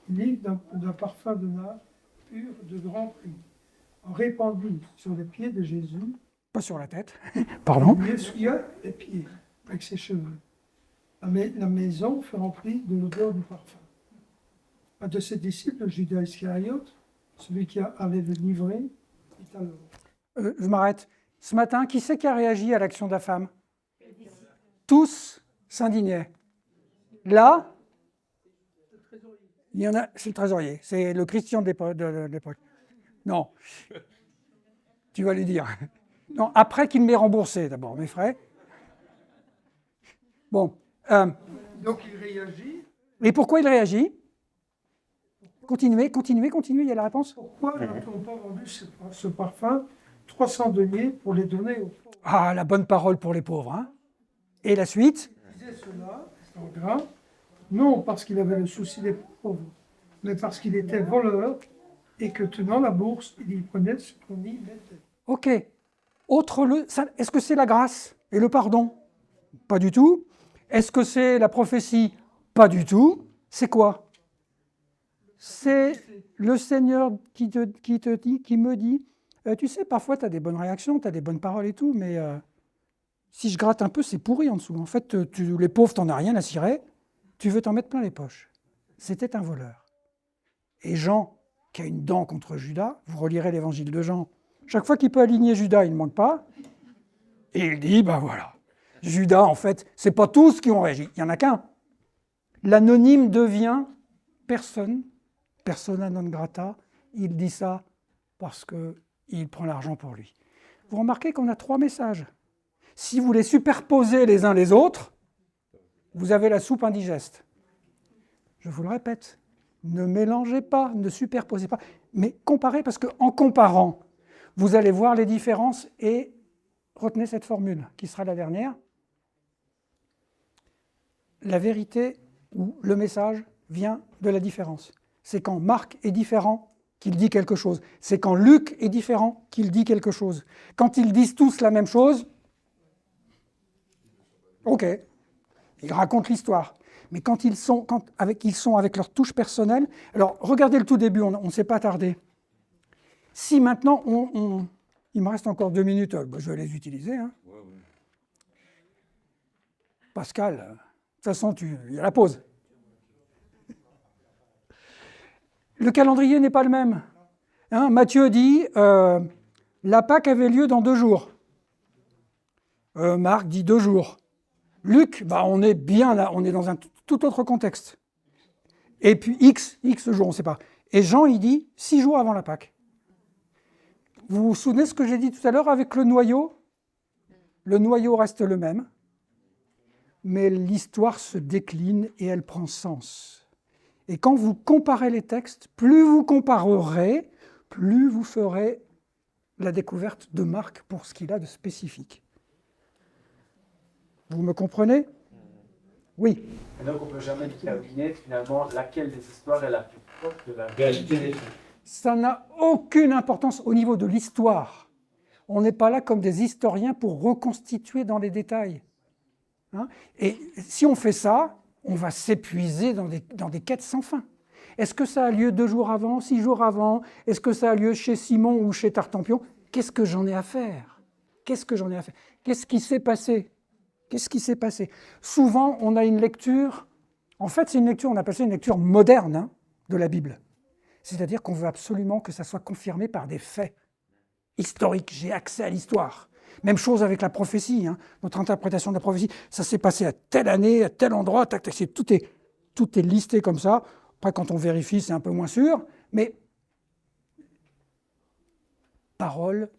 d'un parfum de nard pur de grand prix, en répandit sur les pieds de Jésus. Pas sur la tête, pardon. Il essuya les pieds avec ses cheveux. La maison fut remplie de l'odeur du parfum. Un de ses disciples, Judas Iscariote, celui qui allait le livrer, dit alors. Je m'arrête. Ce matin, qui c'est qui a réagi à l'action de la femme? Tous s'indignaient. Là, il y en a, c'est le trésorier, c'est le Christian de l'époque. Non, tu vas lui dire. Non, après qu'il m'ait remboursé d'abord mes frais. Bon. Donc il réagit. Et pourquoi il réagit? Continuez, il y a la réponse. Pourquoi n'a-t-on pas vendu ce parfum 300 deniers pour les donner aux pauvres? Ah, la bonne parole pour les pauvres. Hein. Et la suite? Il disait cela, en gras, non parce qu'il avait le souci des pauvres, mais parce qu'il était voleur et que tenant la bourse, il y prenait ce qu'on y mettait. Ok. Est-ce que c'est la grâce et le pardon? Pas du tout. Est-ce que c'est la prophétie? Pas du tout. C'est quoi? C'est le Seigneur qui me dit, tu sais, parfois tu as des bonnes réactions, tu as des bonnes paroles et tout, mais si je gratte un peu, c'est pourri en dessous. En fait, les pauvres, t'en as rien à cirer, tu veux t'en mettre plein les poches. C'était un voleur. Et Jean, qui a une dent contre Judas, vous relirez l'évangile de Jean, chaque fois qu'il peut aligner Judas, il ne manque pas, et il dit, ben voilà, Judas, en fait, c'est pas tous qui ont réagi, il n'y en a qu'un. L'anonyme devient personne, persona non grata, il dit ça parce qu'il prend l'argent pour lui. Vous remarquez qu'on a 3 messages. Si vous les superposez les uns les autres, vous avez la soupe indigeste. Je vous le répète, ne mélangez pas, ne superposez pas, mais comparez, parce qu'en comparant, vous allez voir les différences et retenez cette formule, qui sera la dernière. La vérité ou le message vient de la différence. C'est quand Marc est différent qu'il dit quelque chose. C'est quand Luc est différent qu'il dit quelque chose. Quand ils disent tous la même chose, ok, ils racontent l'histoire. Mais quand ils sont avec leur touche personnelle, alors regardez le tout début, on ne s'est pas attardé. Si maintenant, il me reste encore 2 minutes, je vais les utiliser. Hein. Ouais. Pascal, de toute façon, il y a la pause. Le calendrier n'est pas le même. Hein, Matthieu dit, la Pâque avait lieu dans 2 jours. Marc dit 2 jours. Luc, on est bien là, on est dans un tout autre contexte. Et puis X jours, on ne sait pas. Et Jean, il dit 6 jours avant la Pâque. Vous vous souvenez ce que j'ai dit tout à l'heure avec le noyau? Le noyau reste le même, mais l'histoire se décline et elle prend sens. Et quand vous comparez les textes, plus vous comparerez, plus vous ferez la découverte de Marc pour ce qu'il a de spécifique. Vous me comprenez? Oui. Et donc on ne peut jamais déterminer finalement laquelle des histoires est la plus proche de la réalité des faits. Ça n'a aucune importance au niveau de l'histoire. On n'est pas là comme des historiens pour reconstituer dans les détails. Hein? Et si on fait ça, on va s'épuiser dans des quêtes sans fin. Est-ce que ça a lieu 2 jours avant, 6 jours avant? Est-ce que ça a lieu chez Simon ou chez Tartampion? Qu'est-ce que j'en ai à faire? Qu'est-ce qui s'est passé? Qu'est-ce qui s'est passé? Souvent, on a une lecture, en fait, c'est une lecture, on appelle ça une lecture moderne de la Bible. C'est-à-dire qu'on veut absolument que ça soit confirmé par des faits historiques. J'ai accès à l'histoire. Même chose avec la prophétie, notre interprétation de la prophétie. Ça s'est passé à telle année, à tel endroit, tout est listé comme ça. Après, quand on vérifie, c'est un peu moins sûr. Mais parole,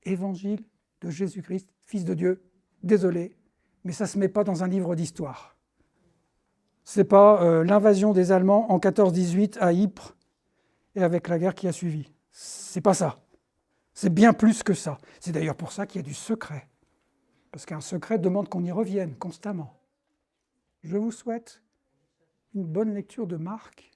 évangile, de Jésus-Christ, Fils de Dieu. Désolé, mais ça ne se met pas dans un livre d'histoire. Ce n'est pas l'invasion des Allemands en 14-18 à Ypres et avec la guerre qui a suivi. C'est pas ça. C'est bien plus que ça. C'est d'ailleurs pour ça qu'il y a du secret. Parce qu'un secret demande qu'on y revienne constamment. Je vous souhaite une bonne lecture de Marc